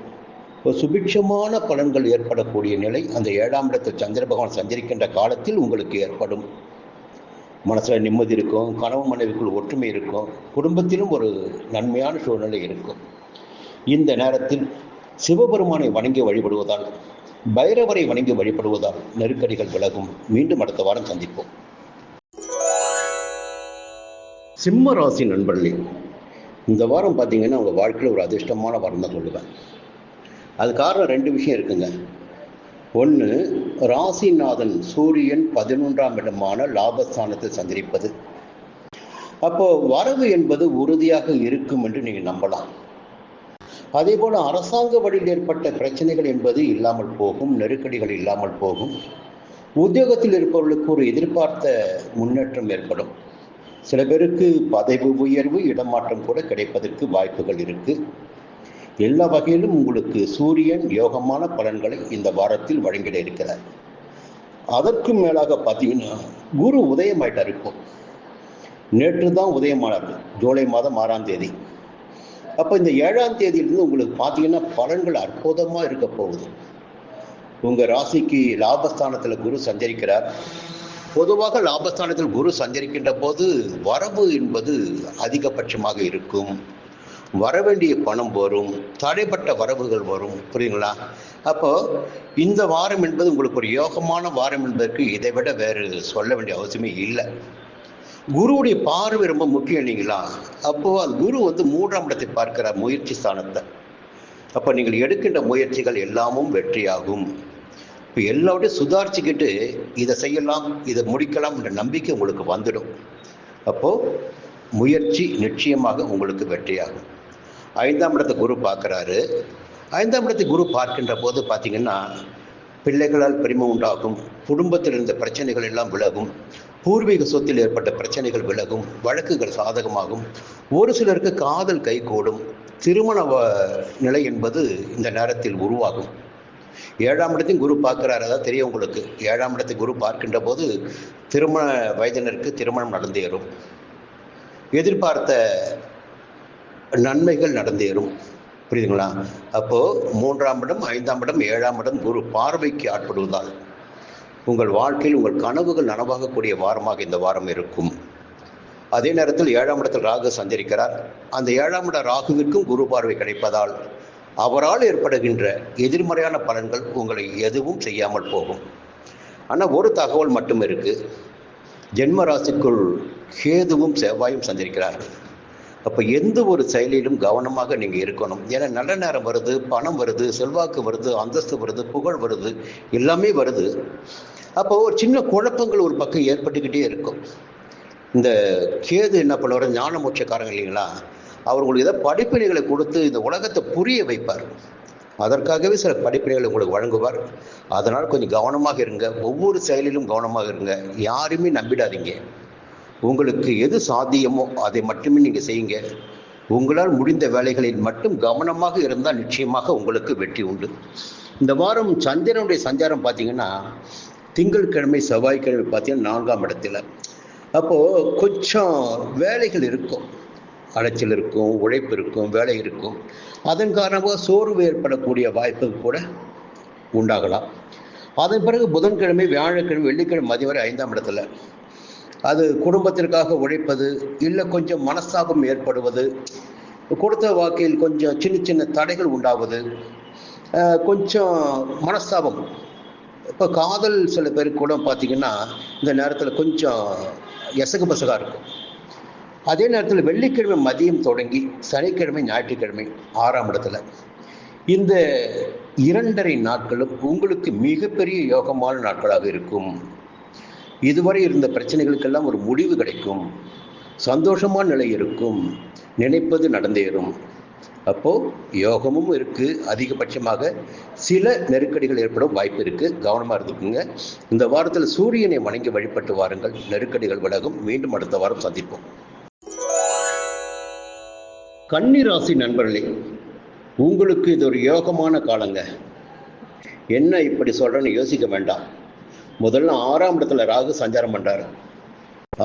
ஒரு சுபிட்சமான பலன்கள் ஏற்படக்கூடிய நிலை அந்த 7ஆம் இடத்தில் சந்திர பகவான் சஞ்சரிக்கின்ற காலத்தில் உங்களுக்கு ஏற்படும். மனசில் நிம்மதி இருக்கும். கணவன் மனைவிக்குள் ஒற்றுமை இருக்கும். குடும்பத்திலும் ஒரு நன்மையான சூழ்நிலை இருக்கும். இந்த நேரத்தில் சிவபெருமானை வணங்கி வழிபடுவதால், பைரவரை வணங்கி வழிபடுவதால் நெருக்கடிகள் விலகும். மீண்டும் அடுத்த வாரம் சந்திப்போம். சிம்ம ராசி நண்பர்களே, இந்த வாரம் பார்த்தீங்கன்னா உங்கள் வாழ்க்கையில் ஒரு அதிர்ஷ்டமான வாரம் தான் சொல்லுவேன். அது காரணம் 2 விஷயம் இருக்குங்க. ஒன்று, ராசிநாதன் சூரியன் 11ஆம் இடமான லாபஸ்தானத்தில் சஞ்சரிப்பது. அப்போ வரவு என்பது உறுதியாக இருக்கும் என்று நீங்கள் நம்பலாம். அதே போல அரசாங்க வழியில் ஏற்பட்ட பிரச்சனைகள் என்பது இல்லாமல் போகும். நெருக்கடிகள் இல்லாமல் போகும். உத்தியோகத்தில் இருப்பவர்களுக்கு ஒரு எதிர்பார்த்த முன்னேற்றம் ஏற்படும். சில பேருக்கு பதவி உயர்வு, இடமாற்றம் கூட கிடைப்பதற்கு வாய்ப்புகள் இருக்கு. எல்லா வகையிலும் உங்களுக்கு சூரியன் யோகமான பலன்களை இந்த வாரத்தில் வழங்கிட இருக்கிறார். அதற்கும் மேலாக பார்த்தீங்கன்னா குரு உதயமாயிட்டார். இப்போ நேற்று தான் உதயமானார், ஜூலை மாதம் 6ஆம் தேதி. அப்போ இந்த 7ஆம் தேதியிலிருந்து உங்களுக்கு பார்த்தீங்கன்னா பலன்கள் அற்புதமாக இருக்க போகுது. உங்கள் ராசிக்கு லாபஸ்தானத்தில் குரு சஞ்சரிக்கிறார். பொதுவாக லாபஸ்தானத்தில் குரு சஞ்சரிக்கின்ற போது வரவு என்பது அதிகபட்சமாக இருக்கும். வரவேண்டிய பணம் வரும். தடைப்பட்ட வரவுகள் வரும். புரியுங்களா? அப்போ இந்த வாரம் என்பது உங்களுக்கு ஒரு யோகமான வாரம் என்பதற்கு இதை விட வேறு சொல்ல வேண்டிய அவசியமே இல்லை. குருவுடைய பார்வை ரொம்ப முக்கியம் இல்லைங்களா? அப்போது அது குரு 3ஆம் இடத்தை பார்க்கிறார், முயற்சி ஸ்தானத்தை. அப்போ நீங்கள் எடுக்கின்ற முயற்சிகள் எல்லாமும் வெற்றியாகும். இப்போ எல்லாவற்றையும் சுதாரிச்சுக்கிட்டு இதை செய்யலாம், இதை முடிக்கலாம் என்ற நம்பிக்கை உங்களுக்கு வந்துடும். அப்போது முயற்சி நிச்சயமாக உங்களுக்கு வெற்றியாகும். 5ஆம் இடத்தை குரு பார்க்குறாரு. 5ஆம் இடத்தை குரு பார்க்கின்ற போது பார்த்தீங்கன்னா பிள்ளைகளால் பெருமை உண்டாகும். குடும்பத்தில் இருந்த பிரச்சனைகள் எல்லாம் விலகும். பூர்வீக சொத்தில் ஏற்பட்ட பிரச்சனைகள் விலகும். வழக்குகள் சாதகமாகும். ஒரு சிலருக்கு காதல் கைகூடும். திருமண நிலை என்பது இந்த நேரத்தில் உருவாகும். 7ஆம் இடத்தையும் குரு பார்க்கிறார். அதான் தெரியும் உங்களுக்கு. 7ஆம் இடத்தை குரு பார்க்கின்ற போது திருமண வயதினருக்கு திருமணம் நடந்தேறும். எதிர்பார்த்த நன்மைகள் நடந்தேறும். புரியுதுங்களா? அப்போது 3ஆம் இடம், 5ஆம் இடம், 7ஆம் இடம் குரு பார்வைக்கு ஆட்படுவதால் உங்கள் வாழ்க்கையில் உங்கள் கனவுகள் நனவாகக்கூடிய வாரமாக இந்த வாரம் இருக்கும். அதே நேரத்தில் 7ஆம் இடத்தில் ராகு சஞ்சரிக்கிறார். அந்த 7ஆம் இட ராகுவிற்கும் குரு பார்வை கிடைப்பதால் அவரால் ஏற்படுகின்ற எதிர்மறையான பலன்கள் உங்களை எதுவும் செய்யாமல் போகும். ஆனால் ஒரு தகவல் மட்டும் இருக்கு. ஜென்ம ராசிக்குள் கேதுவும் செவ்வாயும் சஞ்சரிக்கிறார்கள். அப்போ எந்த ஒரு செயலிலும் கவனமாக நீங்கள் இருக்கணும். ஏன்னா நல்ல நேரம் வருது, பணம் வருது, செல்வாக்கு வருது, அந்தஸ்து வருது, புகழ் வருது, எல்லாமே வருது. அப்போ ஒரு சின்ன குழப்பங்கள் ஒரு பக்கம் ஏற்பட்டுக்கிட்டே இருக்கும். இந்த கேது என்ன பண்ணுவார்? ஞான மோட்சக்காரங்க இல்லைங்களா? அவர் உங்களுக்கு ஏதாவது படிப்பினைகளை கொடுத்து இந்த உலகத்தை புரிய வைப்பார். அதற்காகவே சில படிப்பினைகளை உங்களுக்கு வழங்குவார். அதனால் கொஞ்சம் கவனமாக இருங்க. ஒவ்வொரு செயலிலும் கவனமாக இருங்க. யாருமே நம்பிடாதீங்க. உங்களுக்கு எது சாத்தியமோ அதை மட்டுமே நீங்கள் செய்யுங்க. உங்களால் முடிந்த வேலைகளில் மட்டும் கவனமாக இருந்தால் நிச்சயமாக உங்களுக்கு வெற்றி உண்டு. இந்த வாரம் சந்திரனுடைய சஞ்சாரம் பார்த்தீங்கன்னா திங்கட்கிழமை செவ்வாய்க்கிழமை பார்த்தீங்கன்னா 4ஆம் இடத்துல. அப்போது கொஞ்சம் வேலைகள் இருக்கும், அலைச்சல் இருக்கும், உழைப்பு இருக்கும், வேலை இருக்கும். அதன் காரணமாக சோர்வு ஏற்படக்கூடிய வாய்ப்பு கூட உண்டாகலாம். அதன் பிறகு புதன்கிழமை, வியாழக்கிழமை, வெள்ளிக்கிழமை மதியம் வரை 5ஆம் இடத்துல. அது குடும்பத்திற்காக உழைப்பது, இல்லை கொஞ்சம் மனஸ்தாபம் ஏற்படுவது, கொடுத்த வாக்கில் கொஞ்சம் சின்ன சின்ன தடைகள் உண்டாவது, கொஞ்சம் மனஸ்தாபம். இப்போ காதல் சில பேருக்கு கூட பார்த்தீங்கன்னா இந்த நேரத்தில் கொஞ்சம் எசகு பசகாக இருக்கும். அதே நேரத்தில் வெள்ளிக்கிழமை மதியம் தொடங்கி சனிக்கிழமை, ஞாயிற்றுக்கிழமை 6ஆம் இடத்துல. இந்த 2.5 நாட்களும் உங்களுக்கு மிகப்பெரிய யோகமான நாட்களாக இருக்கும். இதுவரை இருந்த பிரச்சனைகளுக்கெல்லாம் ஒரு முடிவு கிடைக்கும், சந்தோஷமான நிலை இருக்கும், நினைப்பது நடந்தேறும். அப்போ யோகமும் இருக்கு. அதிகபட்சமாக சில நெருக்கடிகள் ஏற்படும் வாய்ப்பு இருக்கு, கவனமா இருந்துக்குங்க. இந்த வாரத்தில் சூரியனை வணங்கி வழிபட்டு வாருங்கள், நெருக்கடிகள் விலகும். மீண்டும் அடுத்த வாரம் சந்திப்போம். கன்னி ராசி நண்பர்களே, உங்களுக்கு இது ஒரு யோகமான காலங்க. என்ன இப்படி சொல்றேன்னு யோசிக்க வேண்டாம். முதல்ல 6ஆம் இடத்துல ராகு சஞ்சாரம் பண்றாரு.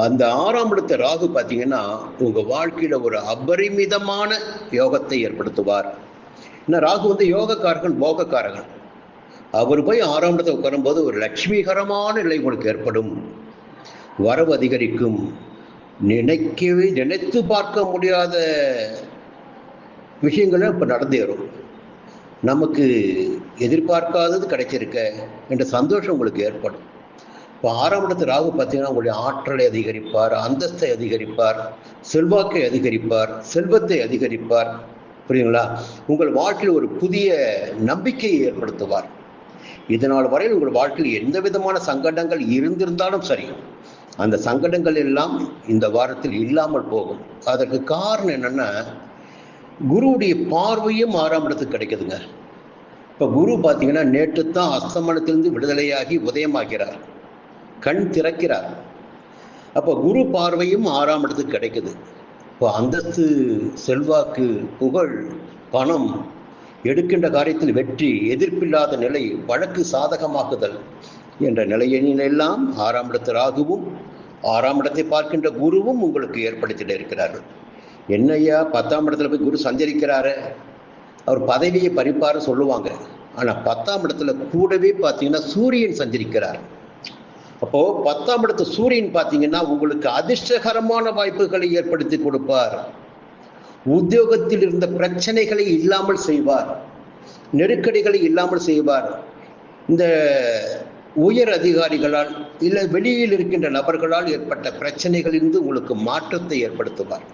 அந்த 6ஆம் இடத்த ராகு பார்த்தீங்கன்னா உங்க வாழ்க்கையில ஒரு அபரிமிதமான யோகத்தை ஏற்படுத்துவார். ஏன்னா ராகு வந்து யோகக்காரகன், போகக்காரகன். அவர் போய் 6ஆம் இடத்தை உட்காரும்போது ஒரு லட்சுமிகரமான நிலை உங்களுக்கு ஏற்படும். வரவு அதிகரிக்கும். நினைத்து பார்க்க முடியாத விஷயங்களும் இப்போ நடந்தேறும். நமக்கு எதிர்பார்க்காதது கிடைச்சிருக்க என்ற சந்தோஷம் உங்களுக்கு ஏற்படும். இப்போ 6ஆம் இடத்து ராகு பார்த்தீங்கன்னா உங்களுடைய ஆற்றலை அதிகரிப்பார், அந்தஸ்தை அதிகரிப்பார், செல்வாக்கை அதிகரிப்பார், செல்வத்தை அதிகரிப்பார். புரியுங்களா? உங்கள் வாழ்க்கையில் ஒரு புதிய நம்பிக்கையை ஏற்படுத்துவார். இதனால் வரையில் உங்கள் வாழ்க்கையில் எந்த விதமான சங்கடங்கள் இருந்திருந்தாலும் சரி, அந்த சங்கடங்கள் எல்லாம் இந்த வாரத்தில் இல்லாமல் போகும். அதற்கு காரணம் என்னன்னா, குருவுடைய பார்வையும் 6ஆம் இடத்துக்கு கிடைக்குதுங்க. இப்போ குரு பார்த்தீங்கன்னா நேற்று தான் அஸ்தமனத்திலிருந்து விடுதலையாகி உதயமாகிறார், கண் திறக்கிறார். அப்போ குரு பார்வையும் 6ஆம் இடத்துக்கு கிடைக்குது. இப்போ அந்தஸ்து, செல்வாக்கு, புகழ், பணம், எடுக்கின்ற காரியத்தில் வெற்றி, எதிர்ப்பில்லாத நிலை, வழக்கு சாதகமாக்குதல் என்ற நிலையினெல்லாம் 6ஆம் இடத்து ராகுவும் 6ஆம் இடத்தை பார்க்கின்ற குருவும் உங்களுக்கு ஏற்படுத்திட இருக்கிறார்கள். என்னையா 10ஆம் இடத்துல போய் குரு சஞ்சரிக்கிறாரு, அவர் பதவியை பறிப்பாரு சொல்லுவாங்க. ஆனால் 10ஆம் இடத்துல கூடவே பார்த்தீங்கன்னா சூரியன் சஞ்சரிக்கிறார். அப்போ 10ஆம் இடத்து சூரியன் பார்த்தீங்கன்னா உங்களுக்கு அதிர்ஷ்டகரமான வாய்ப்புகளை ஏற்படுத்தி கொடுப்பார். உத்தியோகத்தில் இருந்த பிரச்சனைகளை இல்லாமல் செய்வார், நெருக்கடிகளை இல்லாமல் செய்வார். இந்த உயர் அதிகாரிகளால் இல்லை வெளியில் இருக்கின்ற நபர்களால் ஏற்பட்ட பிரச்சனைகளிலிருந்து உங்களுக்கு மாற்றத்தை ஏற்படுத்துவார்.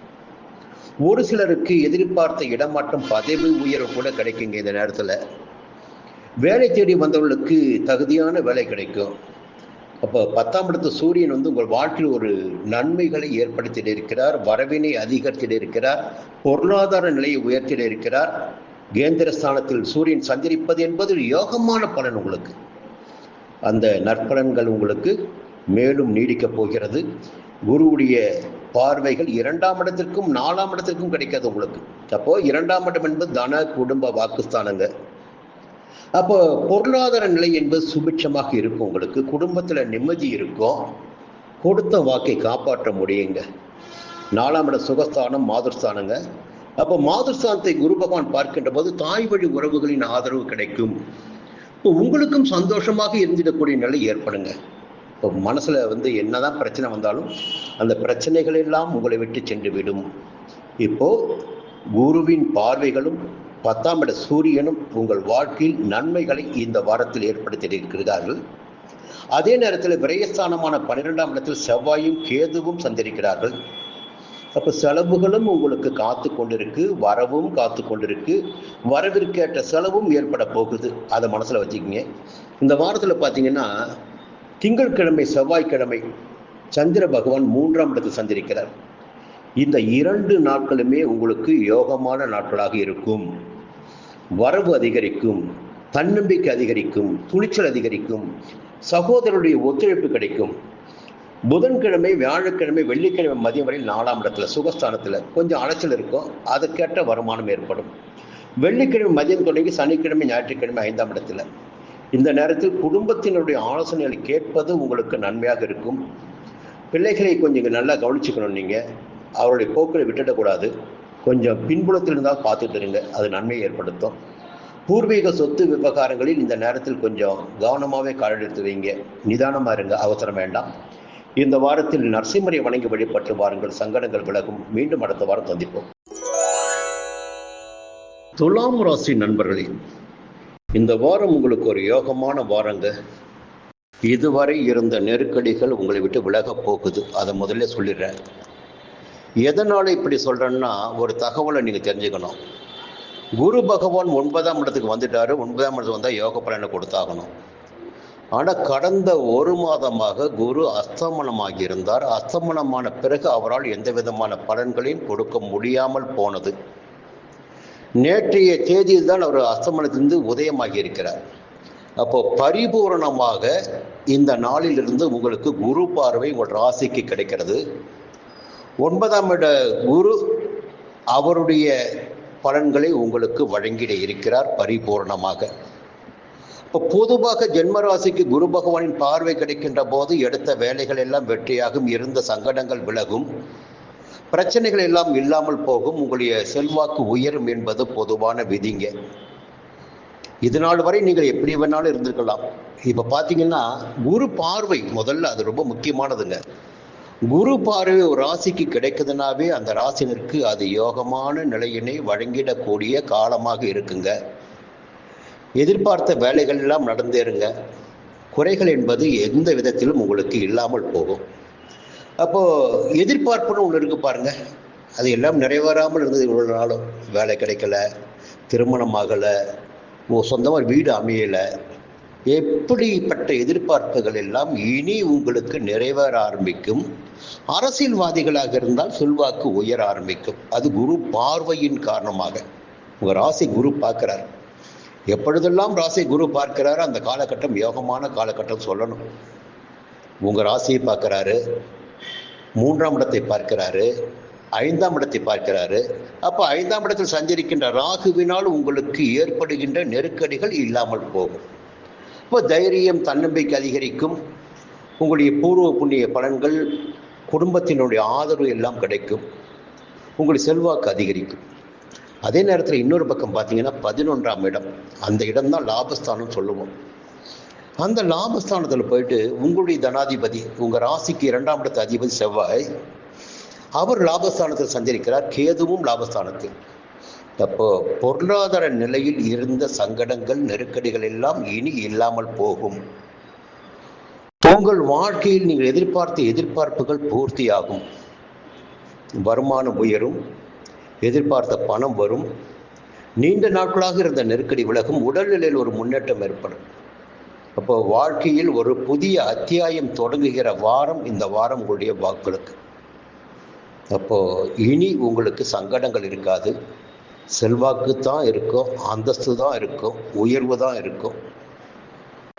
ஒரு சிலருக்கு எதிர்பார்த்த இடமாற்றம், பதவி உயர்வு கூட கிடைக்குங்க. இந்த நேரத்தில் வேலை தேடி வந்தவர்களுக்கு தகுதியான வேலை கிடைக்கும். அப்போ 10ஆம் இடத்து சூரியன் வந்து உங்கள் வாழ்க்கையில் ஒரு நன்மைகளை ஏற்படுத்திட இருக்கிறார், வரவினை அதிகரித்திட இருக்கிறார், பொருளாதார நிலையை உயர்த்திட இருக்கிறார். கேந்திர ஸ்தானத்தில் சூரியன் சஞ்சரிப்பது என்பது யோகமான பலன். உங்களுக்கு அந்த நற்பலன்கள் உங்களுக்கு மேலும் நீடிக்கப் போகிறது. குருவுடைய பார்வைகள் 2ஆம் இடத்திற்கும் 4ஆம் இடத்திற்கும் கிடைக்காது உங்களுக்கு. அப்போ 2ஆம் இடம் என்பது தன, குடும்ப, வாக்குஸ்தானங்க. அப்போ பொருளாதார நிலை என்பது சுபிட்சமாக இருக்கும். உங்களுக்கு குடும்பத்தில் நிம்மதி இருக்கும், கொடுத்த வாக்கை காப்பாற்ற முடியுங்க. 4ஆம் இடம் சுகஸ்தானம், மாதுர்ஸ்தானங்க. அப்போ மாதுர்ஸ்தானத்தை குரு பகவான் பார்க்கின்ற போது தாய் வழி உறவுகளின் ஆதரவு கிடைக்கும். இப்போ உங்களுக்கும் சந்தோஷமாக இருந்திடக்கூடிய நிலை ஏற்படுங்க. இப்போ மனசுல வந்து என்னதான் பிரச்சனை வந்தாலும் அந்த பிரச்சனைகள் எல்லாம் உங்களை விட்டு சென்று விடும். இப்போ குருவின் பார்வைகளும் 10ஆம் இட சூரியனும் உங்கள் வாழ்க்கையில் நன்மைகளை இந்த வாரத்தில் ஏற்படுத்தியிருக்கிறார்கள். அதே நேரத்தில் விரயஸ்தானமான 12ஆம் இடத்தில் செவ்வாயும் கேதுவும் சஞ்சரிக்கிறார்கள். அப்போ செலவுகளும் உங்களுக்கு காத்து கொண்டிருக்கு, வரவும் காத்து கொண்டிருக்கு, வரவிற்கேற்ற செலவும் ஏற்பட போகுது. அதை மனசில் வச்சுக்கிங்க. இந்த வாரத்தில் பார்த்தீங்கன்னா திங்கட்கிழமை, செவ்வாய்க்கிழமை சந்திர பகவான் 3ஆம் இடத்தில் சஞ்சரிக்கிறார். இந்த 2 நாட்களுமே உங்களுக்கு யோகமான நாட்களாக இருக்கும். வரவு அதிகரிக்கும், தன்னம்பிக்கை அதிகரிக்கும், துணிச்சல் அதிகரிக்கும், சகோதரருடைய ஒத்துழைப்பு கிடைக்கும். புதன்கிழமை, வியாழக்கிழமை, வெள்ளிக்கிழமை மதியம் வரையில் 4ஆம் இடத்துல சுகஸ்தானத்தில் கொஞ்சம் அலைச்சல் இருக்கும், அதற்கேற்ற வருமானம் ஏற்படும். வெள்ளிக்கிழமை மதியம் தொடங்கி சனிக்கிழமை ஞாயிற்றுக்கிழமை 5ஆம் இடத்துல. இந்த நேரத்தில் குடும்பத்தினுடைய ஆலோசனைகளை கேட்பது உங்களுக்கு நன்மையாக இருக்கும். பிள்ளைகளை கொஞ்சம் நல்லா கவனிச்சுக்கணும். நீங்கள் அவருடைய போக்கில் விட்டுடக்கூடாது. கொஞ்சம் பின்புலத்தில் இருந்தால் பார்த்துட்டு இருங்க, அது நன்மையை ஏற்படுத்தும். பூர்வீக சொத்து விவகாரங்களில் இந்த நேரத்தில் கொஞ்சம் கவனமாகவே காலெடுத்து வைங்க. நிதானமாக இருங்க, அவசரம் வேண்டாம். இந்த வாரத்தில் நரசிம்மரை வணங்கி வழிபட்டு வாருங்கள், சங்கடங்கள் விலகும். மீண்டும் அடுத்த வாரம் சந்திப்போம். துலாம் ராசி நண்பர்களே, இந்த வாரம் உங்களுக்கு ஒரு யோகமான வாரங்க. இதுவரை இருந்த நெருக்கடிகள் உங்களை விட்டு விலக போகுது, அதை முதல்ல சொல்லிடுறேன். எதனால இப்படி சொல்றேன்னா, ஒரு தகவலை நீங்க தெரிஞ்சுக்கணும். குரு பகவான் 9ஆம் இடத்துக்கு வந்துட்டாரு. 9ஆம் இடத்துக்கு வந்தால் யோக பலனை கொடுத்தாகணும். ஆனால் கடந்த ஒரு மாதமாக குரு அஸ்தமனமாகி இருந்தார். அஸ்தமனமான பிறகு அவரால் எந்த விதமான பலன்களையும் கொடுக்க முடியாமல் போனது. நேற்றைய தேதியில் தான் அவர் அஸ்தமனத்திலிருந்து உதயமாகி இருக்கிறார். அப்போ பரிபூரணமாக இந்த நாளிலிருந்து உங்களுக்கு குரு பார்வை உங்கள் ராசிக்கு கிடைக்கிறது. 9ஆம் இட குரு அவருடைய பலன்களை உங்களுக்கு வழங்கிட இருக்கிறார் பரிபூர்ணமாக. இப்போ பொதுவாக ஜென்மராசிக்கு குரு பகவானின் பார்வை கிடைக்கின்ற போது எடுத்த வேலைகள் எல்லாம் வெற்றியாகும், இருந்த சங்கடங்கள் விலகும், பிரச்சனைகள் எல்லாம் இல்லாமல் போகும், உங்களுடைய செல்வாக்கு உயரும் என்பது பொதுவான விதிங்க. இது நாள் வரை நீங்கள் எப்படி வேணாலும் இருந்திருக்கலாம். இப்போ பார்த்தீங்கன்னா குரு பார்வை முதல்ல அது ரொம்ப முக்கியமானதுங்க. குரு பார்வை ஒரு ராசிக்கு கிடைக்குதுனாவே அந்த ராசினருக்கு அது யோகமான நிலையினை வழங்கிடக்கூடிய காலமாக இருக்குங்க. எதிர்பார்த்த வேலைகள் எல்லாம் நடந்தேறுங்க. குறைகள் என்பது எந்த விதத்திலும் உங்களுக்கு இல்லாமல் போகும். அப்போ எதிர்பார்ப்புன்னு ஒன்று இருக்கு பாருங்க, அது எல்லாம் நிறைவேறாமல் இருந்தது. இவ்வளோ நாளும் வேலை கிடைக்கல, திருமணம் ஆகலை, சொந்தமாக வீடு அமையலை, எப்படிப்பட்ட எதிர்பார்ப்புகள் எல்லாம் இனி உங்களுக்கு நிறைவேற ஆரம்பிக்கும். அரசியல்வாதிகளாக இருந்தால் செல்வாக்கு உயர ஆரம்பிக்கும். அது குரு பார்வையின் காரணமாக. உங்கள் ராசி குரு பார்க்கிறார். எப்பொழுதெல்லாம் ராசி குரு பார்க்கிறாரு அந்த காலகட்டம் யோகமான காலகட்டம் சொல்லணும். உங்கள் ராசியை பார்க்கிறாரு, 3ஆம் இடத்தை பார்க்கிறாரு, 5ஆம் இடத்தை பார்க்கிறாரு. அப்போ 5ஆம் இடத்தில் சஞ்சரிக்கின்ற ராகுவினால் உங்களுக்கு ஏற்படுகின்ற நெருக்கடிகள் இல்லாமல் போகும். இப்போ தைரியம், தன்னம்பிக்கை அதிகரிக்கும். உங்களுடைய பூர்வ புண்ணிய பலன்கள், குடும்பத்தினுடைய ஆதரவு எல்லாம் கிடைக்கும். உங்களுடைய செல்வாக்கு அதிகரிக்கும். அதே நேரத்தில் இன்னொரு பக்கம் பார்த்தீங்கன்னா 11ஆம் இடம், அந்த இடம் தான் லாபஸ்தானம் சொல்லுவோம். அந்த லாபஸ்தானத்தில் போயிட்டு உங்களுடைய தனாதிபதி, உங்கள் ராசிக்கு 2ஆம் இடத்து அதிபதி செவ்வாய், அவர் லாபஸ்தானத்தில் சஞ்சரிக்கிறார். கேதுவும் லாபஸ்தானத்தில். அப்போ பொருளாதார நிலையில் இருந்த சங்கடங்கள், நெருக்கடிகள் எல்லாம் இனி இல்லாமல் போகும். உங்கள் வாழ்க்கையில் நீங்கள் எதிர்பார்த்த எதிர்பார்ப்புகள் பூர்த்தியாகும். வருமானம் உயரும், எதிர்பார்த்த பணம் வரும், நீண்ட நாட்களாக இருந்த நெருக்கடி விலகும், உடல்நிலையில் ஒரு முன்னேற்றம் ஏற்படும். அப்போ வாழ்க்கையில் ஒரு புதிய அத்தியாயம் தொடங்குகிற வாரம் இந்த வாரம் உங்களுடைய வாக்களுக்கு. அப்போ இனி உங்களுக்கு சங்கடங்கள் இருக்காது. செல்வாக்கு தான் இருக்கும், அந்தஸ்து தான் இருக்கும், உயர்வு தான் இருக்கும்.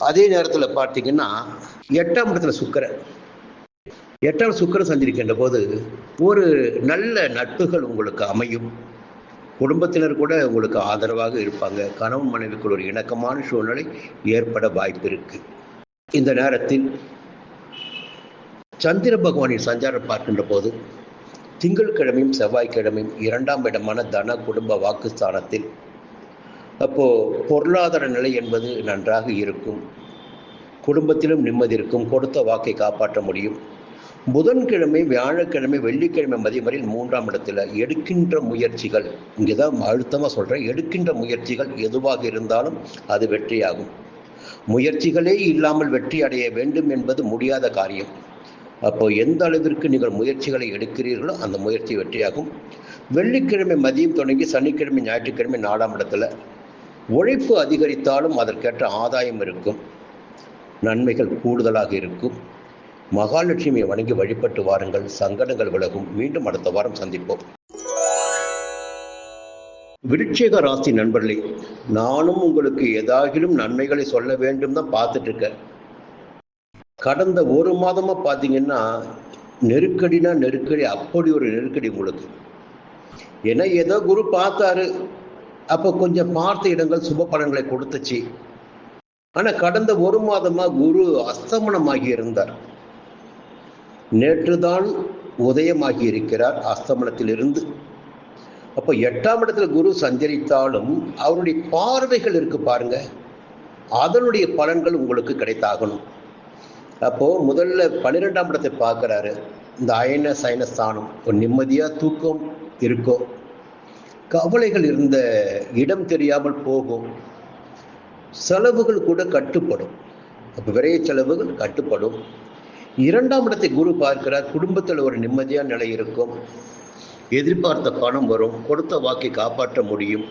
அதே நேரத்தில் பார்த்தீங்கன்னா 8ஆம் இடத்துல சுக்கிரன், 8ஆம் சுக்கிரன் சஞ்சரிக்கின்ற போது ஒரு நல்ல நட்புகள் உங்களுக்கு அமையும். குடும்பத்தினர் கூட உங்களுக்கு ஆதரவாக இருப்பாங்க. கணவன் மனைவிக்குள் ஒரு இணக்கமான சூழ்நிலை ஏற்பட வாய்ப்பு இருக்கு. இந்த நேரத்தில் சந்திர பகவானின் சஞ்சாரம் பார்க்கின்ற போது திங்கட்கிழமையும் செவ்வாய்க்கிழமையும் 2ஆம் இடமான தன குடும்ப வாக்குஸ்தானத்தில். அப்போ பொருளாதார நிலை என்பது நன்றாக இருக்கும். குடும்பத்திலும் நிம்மதி இருக்கும். கொடுத்த வாக்கை காப்பாற்ற முடியும். புதன்கிழமை, வியாழக்கிழமை, வெள்ளிக்கிழமை மதியம் வரையில் 3ஆம் இடத்துல எடுக்கின்ற முயற்சிகள், இங்கேதான் அழுத்தமாக சொல்கிறேன், எடுக்கின்ற முயற்சிகள் எதுவாக இருந்தாலும் அது வெற்றியாகும். முயற்சிகளே இல்லாமல் வெற்றி அடைய வேண்டும் என்பது முடியாத காரியம். அப்போ எந்த அளவிற்கு நீங்கள் முயற்சிகளை எடுக்கிறீர்களோ அந்த முயற்சி வெற்றியாகும். வெள்ளிக்கிழமை மதியம் தொடங்கி சனிக்கிழமை, ஞாயிற்றுக்கிழமை 4ஆம் இடத்துல உழைப்பு அதிகரித்தாலும் அதற்கேற்ற ஆதாயம் இருக்கும். நன்மைகள் கூடுதலாக இருக்கும். மகாலட்சுமியை வணங்கி வழிபட்டு வாருங்கள், சங்கடங்கள் விலகும். மீண்டும் அடுத்த வாரம் சந்திப்போம். விருச்சிக ராசி நண்பர்களே, நானும் உங்களுக்கு ஏதாகிலும் நன்மைகளை சொல்ல வேண்டும் தான் பார்த்துட்டு இருக்கேன். கடந்த ஒரு மாதமா பார்த்தீங்கன்னா நெருக்கடினா நெருக்கடி, அப்படி ஒரு நெருக்கடி உங்களுக்கு. ஏன்னா ஏதோ குரு பார்த்தாரு, அப்போ கொஞ்சம் பார்த்த இடங்கள் சுப பலன்களை கொடுத்துச்சு. ஆனா கடந்த ஒரு மாதமா குரு அஸ்தமனமாகி இருந்தார். நேற்றுதான் உதயமாகி இருக்கிறார் அஸ்தமனத்திலிருந்து. அப்போ 8ஆம் இடத்துல குரு சஞ்சரித்தாலும் அவருடைய பார்வைகள் இருக்கு பாருங்க, அதனுடைய பலன்கள் உங்களுக்கு கிடைத்தாகணும். அப்போ முதல்ல 12ஆம் இடத்தை பார்க்கிறாரு. இந்த அயன சயன ஸ்தானம், ஒரு நிம்மதியா தூக்கம் இருக்கும், கவலைகள் இருந்த இடம் தெரியாமல் போகும், செலவுகள் கூட கட்டுப்படும். அப்போ விரைய செலவுகள் கட்டுப்படும். 2ஆம் இடத்தை குரு பார்க்கிறார். குடும்பத்தில் ஒரு நிம்மதியான நிலை இருக்கும், எதிர்பார்த்த பணம் வரும், கொடுத்த வாக்கை காப்பாற்ற முடியும்,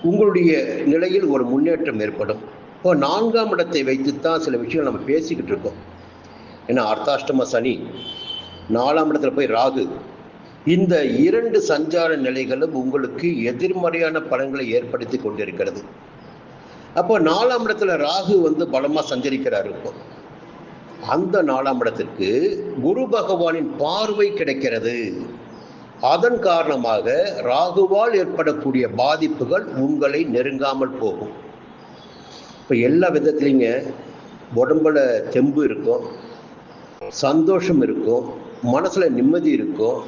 உங்களுடைய நிலையில் ஒரு முன்னேற்றம் ஏற்படும். இப்போ 4ஆம் இடத்தை வைத்துத்தான் சில விஷயங்கள் நம்ம பேசிக்கிட்டு இருக்கோம். ஏன்னா அர்த்தாஷ்டம சனி, 4ஆம் இடத்துல போய் ராகு, இந்த 2 சஞ்சார நிலைகளும் உங்களுக்கு எதிர்மறையான பலன்களை ஏற்படுத்தி கொண்டிருக்கிறது. அப்போ 4ஆம் இடத்துல ராகு பலமா சஞ்சரிக்கிறார். இப்போ அந்த 4ஆம் இடத்திற்கு குரு பகவானின் பார்வை கிடைக்கிறது. அதன் காரணமாக ராகுவால் ஏற்படக்கூடிய பாதிப்புகள் உங்களை நெருங்காமல் போகும். இப்போ எல்லா விதத்திலைங்க உடம்புல தெம்பு இருக்கும், சந்தோஷம் இருக்கும், மனசுல நிம்மதி இருக்கும்,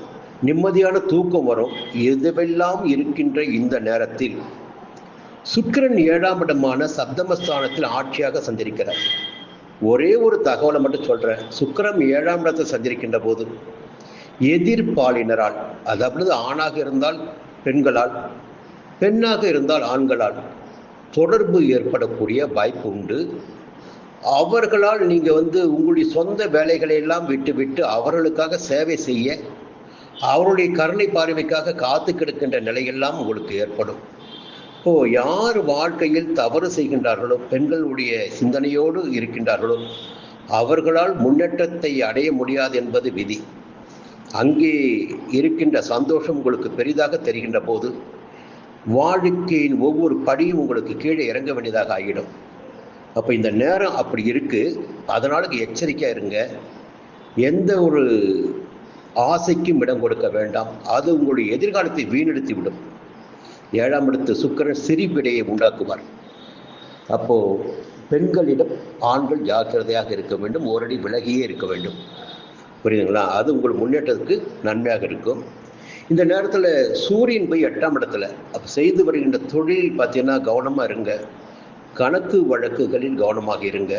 நிம்மதியான தூக்கம் வரும். எதுவெல்லாம் இருக்கின்ற இந்த நேரத்தில் சுக்கிரன் 7ஆம் இடமான சப்தமஸ்தானத்தில் ஆட்சியாக சஞ்சரிக்கிறார். ஒரே ஒரு தகவலை மட்டும் சொல்றேன். சுக்கிரன் 7ஆம் இடத்தில் சஞ்சரிக்கின்ற போது எதிர்பாலினரால், அதாவது ஆணாக இருந்தால் பெண்களால், பெண்ணாக இருந்தால் ஆண்களால் தொடர்பு ஏற்படக்கூடிய வாய்ப்பு உண்டு. அவர்களால் நீங்க உங்களுடைய சொந்த வேலைகளை எல்லாம் விட்டு அவர்களுக்காக சேவை செய்ய, அவருடைய கருணை பார்வைக்காக காத்து கிடக்கின்ற நிலையெல்லாம் உங்களுக்கு ஏற்படும். இப்போ யார் வாழ்க்கையில் தவறு செய்கின்றார்களோ, பெண்களுடைய சிந்தனையோடு இருக்கின்றார்களோ, அவர்களால் முன்னேற்றத்தை அடைய முடியாது என்பது விதி. அங்கே இருக்கின்ற சந்தோஷம் உங்களுக்கு பெரிதாக தெரிகின்ற போது வாழ்க்கையின் ஒவ்வொரு படியும் உங்களுக்கு கீழே இறங்க வேண்டியதாக ஆகிடும். அப்போ இந்த நேரம் அப்படி இருக்கு. அதனால எச்சரிக்கையாக இருங்க. எந்த ஒரு ஆசைக்கும் இடம் கொடுக்க வேண்டாம். அது உங்களுடைய எதிர்காலத்தை வீணெடுத்து விடும். 7ஆம் இடத்து சுக்கிரன் சிரிப்பிடையை உண்டாக்குவார். அப்போ பெண்களிடம் ஆண்கள் ஜாக்கிரதையாக இருக்க வேண்டும், ஓரடி விலகியே இருக்க வேண்டும். புரியுதுங்களா? அது உங்கள் முன்னேற்றத்துக்கு நன்மையாக இருக்கும். இந்த நேரத்தில் சூரியன் போய் 8ஆம் இடத்துல, அப்போ செய்து வருகின்ற தொழில் பார்த்தீங்கன்னா கவனமாக இருங்க. கணக்கு வழக்குகளில் கவனமாக இருங்க.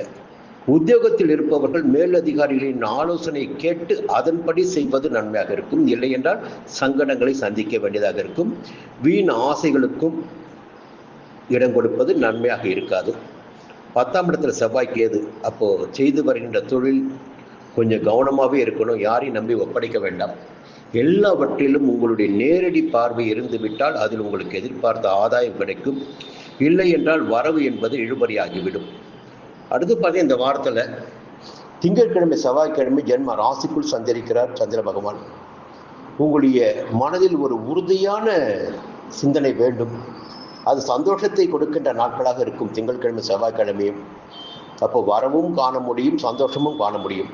உத்தியோகத்தில் இருப்பவர்கள் மேலதிகாரிகளின் ஆலோசனை கேட்டு அதன்படி செய்வது நன்மையாக இருக்கும். இல்லை என்றால் சங்கடங்களை சந்திக்க வேண்டியதாக இருக்கும். வீண் ஆசைகளுக்கும் இடம் கொடுப்பது நன்மையாக இருக்காது. 10ஆம் இடத்துல செவ்வாய் கேது. அப்போ செய்து வருகின்ற தொழில் கொஞ்சம் கவனமாகவே இருக்கணும். யாரையும் நம்பி ஒப்படைக்க வேண்டாம். எல்லாவற்றிலும் உங்களுடைய நேரடி பார்வை இருந்து விட்டால் அதில் உங்களுக்கு எதிர்பார்த்த ஆதாயம் கிடைக்கும். இல்லை என்றால் வரவு என்பது இழுபறியாகிவிடும். அடுத்து பார்த்தீங்கன்னா இந்த வாரத்தில் திங்கட்கிழமை செவ்வாய்க்கிழமை ஜென்ம ராசிக்குள் சஞ்சரிக்கிறார் சந்திர பகவான். உங்களுடைய மனதில் ஒரு உறுதியான சிந்தனை வேண்டும். அது சந்தோஷத்தை கொடுக்கின்ற நாட்களாக இருக்கும் திங்கட்கிழமை செவ்வாய்க்கிழமையும். அப்போ வரவும் காண முடியும், சந்தோஷமும் காண முடியும்.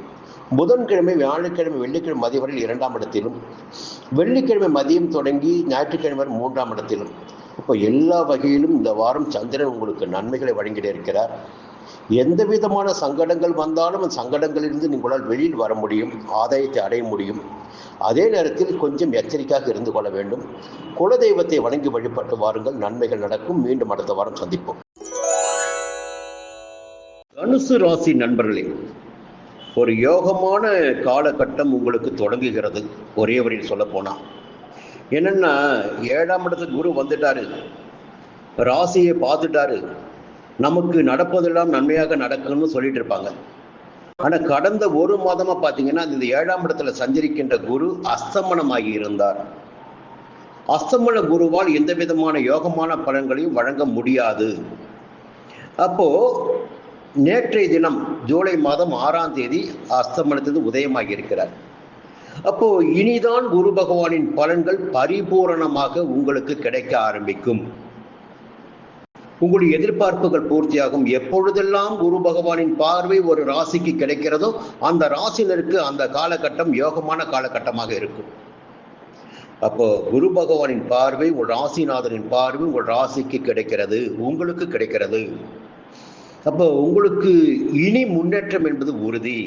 புதன்கிழமை, வியாழக்கிழமை, வெள்ளிக்கிழமை மதியம் வரையில் 2ஆம் இடத்திலும், வெள்ளிக்கிழமை மதியம் தொடங்கி ஞாயிற்றுக்கிழமை 3ஆம் இடத்திலும். இப்போ எல்லா வகையிலும் இந்த வாரம் சந்திரன் உங்களுக்கு நன்மைகளை வழங்கிட இருக்கிறார். எந்த விதமான சங்கடங்கள் வந்தாலும் அந்த சங்கடங்களிலிருந்து உங்களால் வெளியில் வர முடியும், ஆதாயத்தை அடைய முடியும். அதே நேரத்தில் கொஞ்சம் எச்சரிக்கையாக இருந்து கொள்ள வேண்டும். குலதெய்வத்தை வணங்கி வழிபட்டு வாருங்கள், நன்மைகள் நடக்கும். மீண்டும் அடுத்த வாரம் சந்திப்போம். தனுசு ராசி நண்பர்களே, ஒரு யோகமான காலகட்டம் உங்களுக்கு தொடங்குகிறது. ஒரே வரியில் சொல்ல போனா என்னன்னா, 7ஆம் இடத்துக்கு குரு வந்துட்டாரு, ராசியை பார்த்துட்டாரு, நமக்கு நடப்பதெல்லாம் நன்மையாக நடக்கும்னு சொல்லிட்டு இருப்பாங்க. ஆனா கடந்த ஒரு மாதமா பாத்தீங்கன்னா இந்த 7ஆம் இடத்துல சஞ்சரிக்கின்ற குரு அஸ்தமனமாகி இருந்தார். அஸ்தமன குருவால் எந்த விதமான யோகமான பலன்களையும் வழங்க முடியாது. அப்போ நேற்றைய தினம் ஜூலை மாதம் 6ஆம் தேதி அஸ்தமனத்திலிருந்து உதயமாகி இருக்கிறார். அப்போ இனிதான் குரு பகவானின் பலன்கள் பரிபூரணமாக உங்களுக்கு கிடைக்க ஆரம்பிக்கும். உங்களுடைய எதிர்பார்ப்புகள் பூர்த்தியாகும். எப்பொழுதெல்லாம் குரு பகவானின் பார்வை ஒரு ராசிக்கு கிடைக்கிறதோ அந்த ராசினருக்கு அந்த காலகட்டம் யோகமான காலகட்டமாக இருக்கும். அப்போ குரு பகவானின் பார்வை உங்கள் ராசிநாதனின் பார்வை உங்கள் ராசிக்கு கிடைக்கிறது, உங்களுக்கு கிடைக்கிறது. அப்போ உங்களுக்கு இனி முன்னேற்றம் என்பது உறுதி.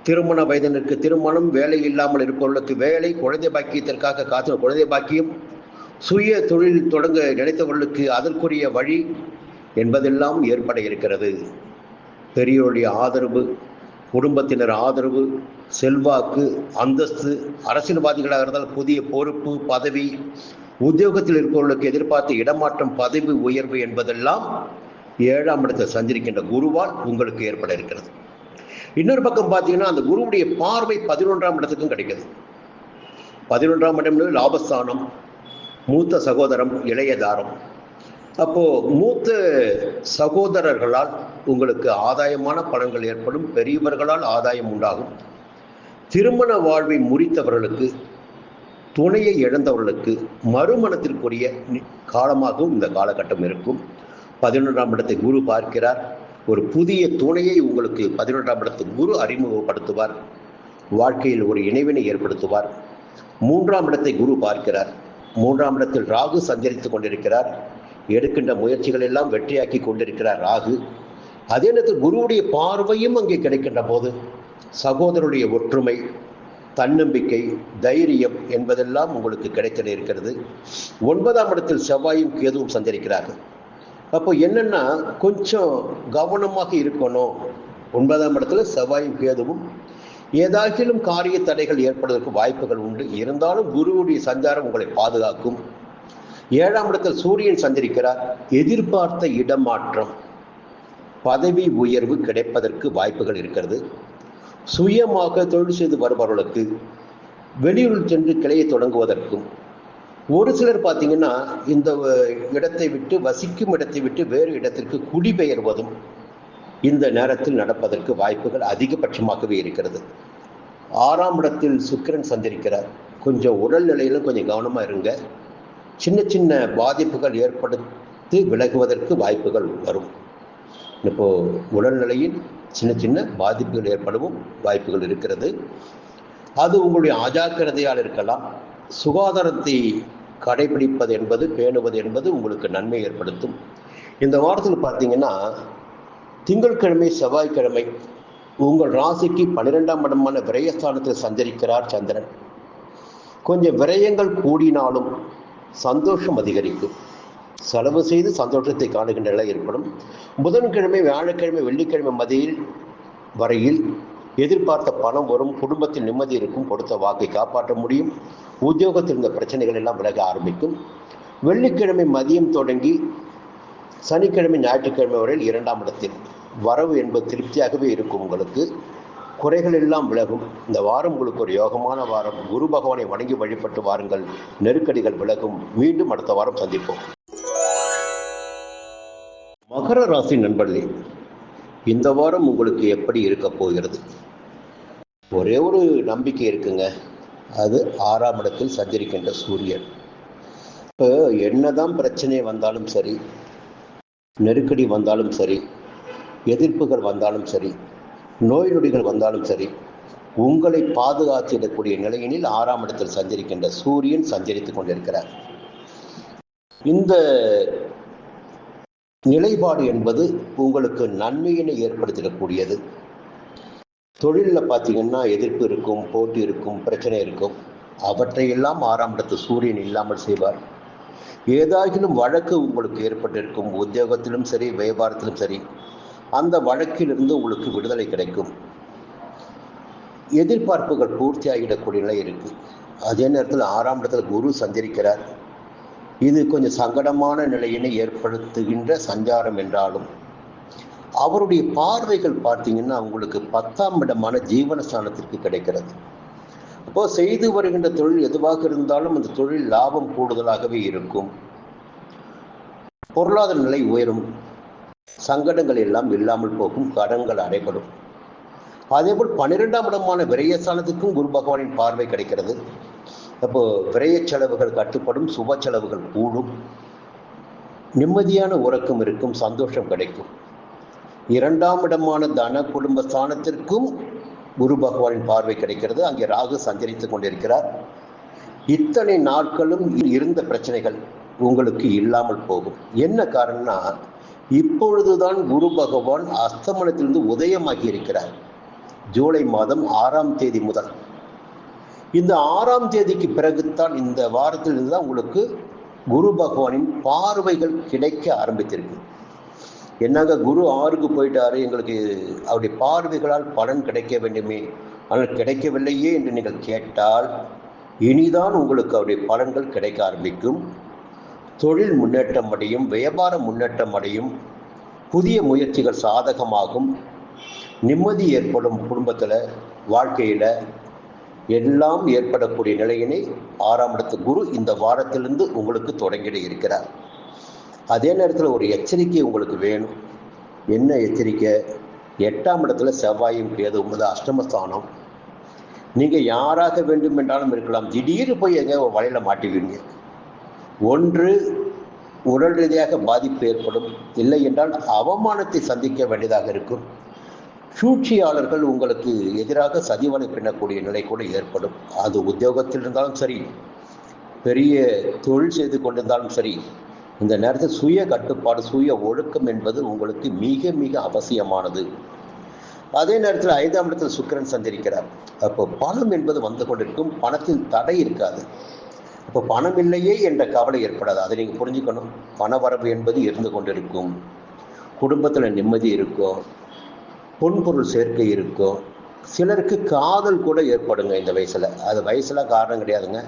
திருமண வயதினருக்கு திருமணம், வேலை இல்லாமல் இருப்பவர்களுக்கு வேலை, குழந்தை பாக்கியத்திற்காக காத்து குழந்தை பாக்கியம், சுய தொழில் தொடங்க நினைத்தவர்களுக்கு அதற்குரிய வழி என்பதெல்லாம் ஏற்பட இருக்கிறது. பெரியோருடைய ஆதரவு, குடும்பத்தினர் ஆதரவு, செல்வாக்கு, அந்தஸ்து, அரசியல்வாதிகளாக இருந்தால் புதிய பொறுப்பு, பதவி, உத்தியோகத்தில் இருப்பவர்களுக்கு எதிர்பார்த்த இடமாற்றம், பதவி உயர்வு என்பதெல்லாம் 7ஆம் இடத்தை சந்திருக்கின்ற குருவால் உங்களுக்கு ஏற்பட இருக்கிறது. இன்னொரு பக்கம் பார்த்தீங்கன்னா அந்த குருவுடைய பார்வை 11ஆம் இடத்துக்கும் கிடைக்கிறது. 11ஆம் இடம் லாபஸ்தானம், மூத்த சகோதரம், இளையதாரம். அப்போ மூத்த சகோதரர்களால் உங்களுக்கு ஆதாயமான பலன்கள் ஏற்படும், பெரியவர்களால் ஆதாயம் உண்டாகும். திருமண வாழ்வை முறித்தவர்களுக்கு, துணையை இழந்தவர்களுக்கு மறுமணத்திற்குரிய காலமாகவும் இந்த காலகட்டம் இருக்கும். 11ஆம் இடத்தை குரு பார்க்கிறார். ஒரு புதிய துணையை உங்களுக்கு 11ஆம் இடத்து குரு அறிமுகப்படுத்துவார். வாழ்க்கையில் ஒரு இணைவினை ஏற்படுத்துவார். 3ஆம் இடத்தை குரு பார்க்கிறார். 3ஆம் இடத்தில் ராகு சஞ்சரித்துக் கொண்டிருக்கிறார். எடுக்கின்ற முயற்சிகள் எல்லாம் வெற்றியாக்கி கொண்டிருக்கிறார் ராகு. அதே நேரத்தில் குருவுடைய பார்வையும் அங்கே கிடைக்கின்ற போது சகோதரருடைய ஒற்றுமை, தன்னம்பிக்கை, தைரியம் என்பதெல்லாம் உங்களுக்கு கிடைக்க இருக்கிறது. 9ஆம் இடத்தில் செவ்வாயும் கேதுவும் சஞ்சரிக்கிறார்கள். அப்போ என்னன்னா கொஞ்சம் கவனமாக இருக்கணும். 9ஆம் இடத்துல செவ்வாயும் கேதுவும் ஏதாகிலும் காரிய தடைகள் ஏற்படுவதற்கு வாய்ப்புகள் உண்டு. இருந்தாலும் குருவுடைய சஞ்சாரம் உங்களை பாதுகாக்கும். 7ஆம் இடத்தில் சூரியன் சஞ்சரிக்கிறார். எதிர்பார்த்த இடமாற்றம், பதவி உயர்வு கிடைப்பதற்கு வாய்ப்புகள் இருக்கிறது. சுயமாக தொழில் செய்து வருபவர்களுக்கு வெளியூரில் சென்று கிளையை தொடங்குவதற்கும், ஒரு சிலர் பார்த்தீங்கன்னா இந்த இடத்தை விட்டு, வசிக்கும் இடத்தை விட்டு வேறு இடத்திற்கு குடிபெயர்வதும் இந்த நேரத்தில் நடப்பதற்கு வாய்ப்புகள் அதிகபட்சமாகவே இருக்கிறது. 6ஆம் இடத்தில் சுக்கிரன் சஞ்சரிக்கிறார். கொஞ்சம் உடல்நிலையிலும் கொஞ்சம் கவனமாக இருங்க. சின்ன சின்ன பாதிப்புகள் ஏற்படுத்தி விலகுவதற்கு வாய்ப்புகள் வரும். இப்போ உடல்நிலையில் சின்ன சின்ன பாதிப்புகள் ஏற்படவும் வாய்ப்புகள் இருக்கிறது. அது உங்களுடைய அஜாக்கிரதையால் இருக்கலாம். சுகாதாரத்தை கடைபிடிப்பது என்பது, பேணுவது என்பது உங்களுக்கு நன்மை ஏற்படுத்தும். இந்த வாரத்தில் பார்த்தீங்கன்னா திங்கட்கிழமை, செவ்வாய்க்கிழமை உங்கள் ராசிக்கு 12ஆம் இடமான விரயஸ்தானத்தில் சஞ்சரிக்கிறார் சந்திரன். கொஞ்சம் விரயங்கள் கூடினாலும் சந்தோஷம் அதிகரிக்கும். செலவு செய்து சந்தோஷத்தை காணுகின்ற நிலை ஏற்படும். புதன்கிழமை, வியாழக்கிழமை, வெள்ளிக்கிழமை மதியில் வரையில் எதிர்பார்த்த பணம் வரும். குடும்பத்தில் நிம்மதி இருக்கும். கொடுத்த வாக்கை காப்பாற்ற முடியும். உத்தியோகத்தில் இருந்த பிரச்சனைகள் எல்லாம் விலக ஆரம்பிக்கும். வெள்ளிக்கிழமை மதியம் தொடங்கி சனிக்கிழமை, ஞாயிற்றுக்கிழமை வரையில் 2ஆம் இடத்தில் வரவு என்பது திருப்தியாகவே இருக்கும். உங்களுக்கு குறைகள் எல்லாம் விலகும். இந்த வாரம் உங்களுக்கு ஒரு யோகமான வாரம். குரு பகவானை வணங்கி வழிபட்டு வாருங்கள். நெருக்கடிகள் விலகும். மீண்டும் அடுத்த வாரம் சந்திப்போம். மகர ராசி நண்பர்களே, இந்த வாரம் உங்களுக்கு எப்படி இருக்க போகிறது? ஒரே ஒரு நம்பிக்கை இருக்குங்க. அது 6ஆம் இடத்தில் சஞ்சரிக்கின்ற சூரியன். இப்போ என்னதான் பிரச்சனை வந்தாலும் சரி, நெருக்கடி வந்தாலும் சரி, எதிர்ப்புகள் வந்தாலும் சரி, நோய் நொடிகள் வந்தாலும் சரி, உங்களை பாதுகாத்திடக்கூடிய நிலையினில் 6ஆம் இடத்தில் சஞ்சரிக்கின்ற சூரியன் சஞ்சரித்துக் கொண்டிருக்கிறார். இந்த நிலைப்பாடு என்பது உங்களுக்கு நன்மையினை ஏற்படுத்திடக்கூடியது. தொழிலில் பார்த்தீங்கன்னா எதிர்ப்பு இருக்கும், போட்டி இருக்கும், பிரச்சனை இருக்கும். அவற்றையெல்லாம் 6ஆம் இடத்து சூரியன் இல்லாமல் செய்வார். ஏதாகிலும் வழக்கு உங்களுக்கு ஏற்பட்டிருக்கும், உத்தியோகத்திலும் சரி, வியாபாரத்திலும் சரி, அந்த வழக்கிலிருந்து உங்களுக்கு விடுதலை கிடைக்கும். எதிர்பார்ப்புகள் பூர்த்தியாகிடக்கூடிய நிலை இருக்கு. அதே நேரத்தில் 6ஆம் இடத்துல குரு சஞ்சரிக்கிறார். இது கொஞ்சம் சங்கடமான நிலையினை ஏற்படுத்துகின்ற சஞ்சாரம் என்றாலும் அவருடைய பார்வைகள் பார்த்தீங்கன்னா உங்களுக்கு 10ஆம் இடமான ஜீவனஸ்தானத்திற்கு கிடைக்கிறது. அப்போ செய்து வருகின்ற தொழில் எதுவாக இருந்தாலும் அந்த தொழில் லாபம் கூடுதலாகவே இருக்கும். பொருளாதார நிலை உயரும். சங்கடங்கள் எல்லாம் இல்லாமல் போகும். கடன்கள் அடைபடும். அதேபோல் 12ஆம் இடமான விரயஸ்தானத்துக்கும் குரு பகவானின் பார்வை கிடைக்கிறது. அப்போ விரய செலவுகள் கட்டுப்படும், சுப செலவுகள் கூடும், நிம்மதியான உறக்கம் இருக்கும், சந்தோஷம் கிடைக்கும். 2ஆம் இடமான தன குடும்ப ஸ்தானத்திற்கும் குரு பகவானின் பார்வை கிடைக்கிறது. அங்கே ராகு சஞ்சரித்துக் கொண்டிருக்கிறார். இத்தனை நாட்களும் இருந்த பிரச்சனைகள் உங்களுக்கு இல்லாமல் போகும். என்ன காரணம்னா, இப்பொழுதுதான் குரு பகவான் அஸ்தமனத்திலிருந்து உதயமாகி இருக்கிறார். ஜூலை மாதம் 6ஆம் தேதி முதல். இந்த 6ஆம் தேதிக்கு பிறகுதான், இந்த வாரத்திலிருந்து தான் உங்களுக்கு குரு பகவானின் பார்வைகள் கிடைக்க ஆரம்பித்திருக்கு. என்னங்க குரு 6க்கு போயிட்டாரு, எங்களுக்கு அவருடைய பார்வைகளால் பலன் கிடைக்க வேண்டுமே, ஆனால் கிடைக்கவில்லையே என்று நீங்கள் கேட்டால், இனிதான் உங்களுக்கு அவருடைய பலன்கள் கிடைக்க ஆரம்பிக்கும். தொழில் முன்னேற்றம் அடையும், வியாபார முன்னேற்றம் அடையும், புதிய முயற்சிகள் சாதகமாகும், நிம்மதி ஏற்படும், குடும்பத்தில் வாழ்க்கையில் எல்லாம் ஏற்படக்கூடிய நிலையினை 6ஆம் இடத்து குரு இந்த வாரத்திலிருந்து உங்களுக்கு தொடங்கிட இருக்கிறார். அதே நேரத்தில் ஒரு எச்சரிக்கை உங்களுக்கு வேணும். என்ன எச்சரிக்கை? 8ஆம் இடத்துல செவ்வாயும் கேதுவும், அஷ்டமஸ்தானம். நீங்கள் யாராக வேண்டும் என்றாலும் இருக்கலாம், திடீர்னு போய் எங்கே வலையில் மாட்டிடுவீங்க. ஒன்று உடல் ரீதியாக பாதிப்பு ஏற்படும், இல்லை என்றால் அவமானத்தை சந்திக்க வேண்டியதாக இருக்கும். சூழ்ச்சியாளர்கள் உங்களுக்கு எதிராக சதிவலை பின்னக்கூடிய நிலை கூட ஏற்படும். அது உத்தியோகத்தில் இருந்தாலும் சரி, பெரிய தொழில் செய்து கொண்டிருந்தாலும் சரி, இந்த நேரத்தில் சுய கட்டுப்பாடு, சுய ஒழுக்கம் என்பது உங்களுக்கு மிக மிக அவசியமானது. அதே நேரத்தில் 5ஆம் இடத்தில் சுக்கிரன் சந்திரிக்கிறார். அப்போ பணம் என்பது வந்து கொண்டிருக்கும், பணத்தில் தடை இருக்காது. இப்போ பணம் இல்லையே என்ற கவலை ஏற்படாது. அதை நீங்கள் புரிஞ்சுக்கணும். பணவரவு என்பது இருந்து கொண்டிருக்கும், குடும்பத்தில் நிம்மதி இருக்கும், பொன்பொருள் சேர்க்கை இருக்கும். சிலருக்கு காதல் கூட ஏற்படுங்க இந்த வயசில். அது வயசுலாம் காரணம் கிடையாதுங்க.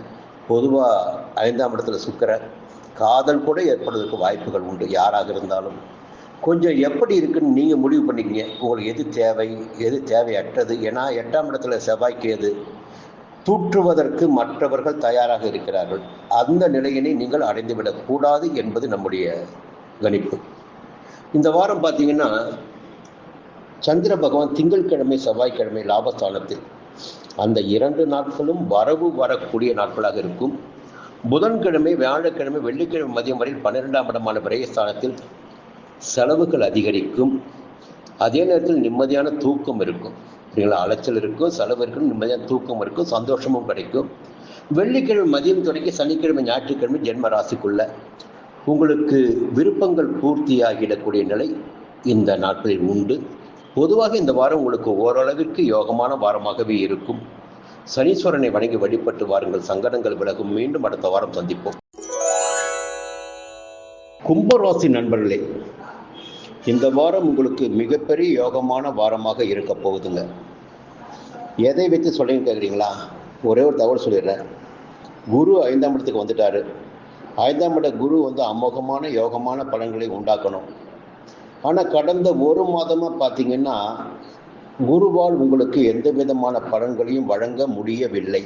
பொதுவாக 5ஆம் இடத்துல சுக்கிரன், காதல் கூட ஏற்படுவதற்கு வாய்ப்புகள் உண்டு. யாராக இருந்தாலும் கொஞ்சம் எப்படி இருக்குன்னு நீங்கள் முடிவு பண்ணிக்கிங்க. உங்களுக்கு எது தேவை, எது தேவையற்றது. ஏன்னா 8ஆம் இடத்துல செவ்வாய் கேது, தூற்றுவதற்கு மற்றவர்கள் தயாராக இருக்கிறார்கள். அந்த நிலையினை நீங்கள் அடைந்துவிடக்கூடாது என்பது நம்முடைய கணிப்பு. இந்த வாரம் பார்த்தீங்கன்னா, சந்திர பகவான் திங்கட்கிழமை செவ்வாய்க்கிழமை லாபஸ்தானத்தில், அந்த 2 நாட்களும் வரவு வரக்கூடிய நாட்களாக இருக்கும். புதன்கிழமை வியாழக்கிழமை வெள்ளிக்கிழமை மதியம் வரையில் 12ஆம் இடமான விரயஸ்தானத்தில் செலவுகள் அதிகரிக்கும். அதே நேரத்தில் நிம்மதியான தூக்கம் இருக்கும். சரிங்களா? அலைச்சல் இருக்கும், செலவு இருக்கும், நிம்மதியான தூக்கம் இருக்கும், சந்தோஷமும் கிடைக்கும். வெள்ளிக்கிழமை மதியம் தொடங்கி சனிக்கிழமை ஞாயிற்றுக்கிழமை ஜென்ம ராசிக்குள்ள உங்களுக்கு விருப்பங்கள் பூர்த்தியாகிடக்கூடிய நிலை இந்த நாட்களில் உண்டு. பொதுவாக இந்த வாரம் உங்களுக்கு ஓரளவிற்கு யோகமான வாரமாகவே இருக்கும். சனீஸ்வரனை வணங்கி வழிபட்டு வாருங்கள், சங்கடங்கள் விலகும். மீண்டும் அடுத்த வாரம் சந்திப்போம். கும்பராசி நண்பர்களே, இந்த வாரம் உங்களுக்கு மிகப்பெரிய யோகமான வாரமாக இருக்க போகுதுங்க. எதை வைத்து சொல்லுங்க கேட்குறீங்களா? ஒரே ஒரு தகவல் சொல்லிடுறேன். குரு 5ஆம் இடத்துக்கு வந்துட்டாரு. 5ஆம் இட குரு அமோகமான யோகமான பலன்களை உண்டாக்கணும். ஆனால் கடந்த ஒரு மாதமாக பார்த்தீங்கன்னா, குருவால் உங்களுக்கு எந்த விதமான பலன்களையும் வழங்க முடியவில்லை.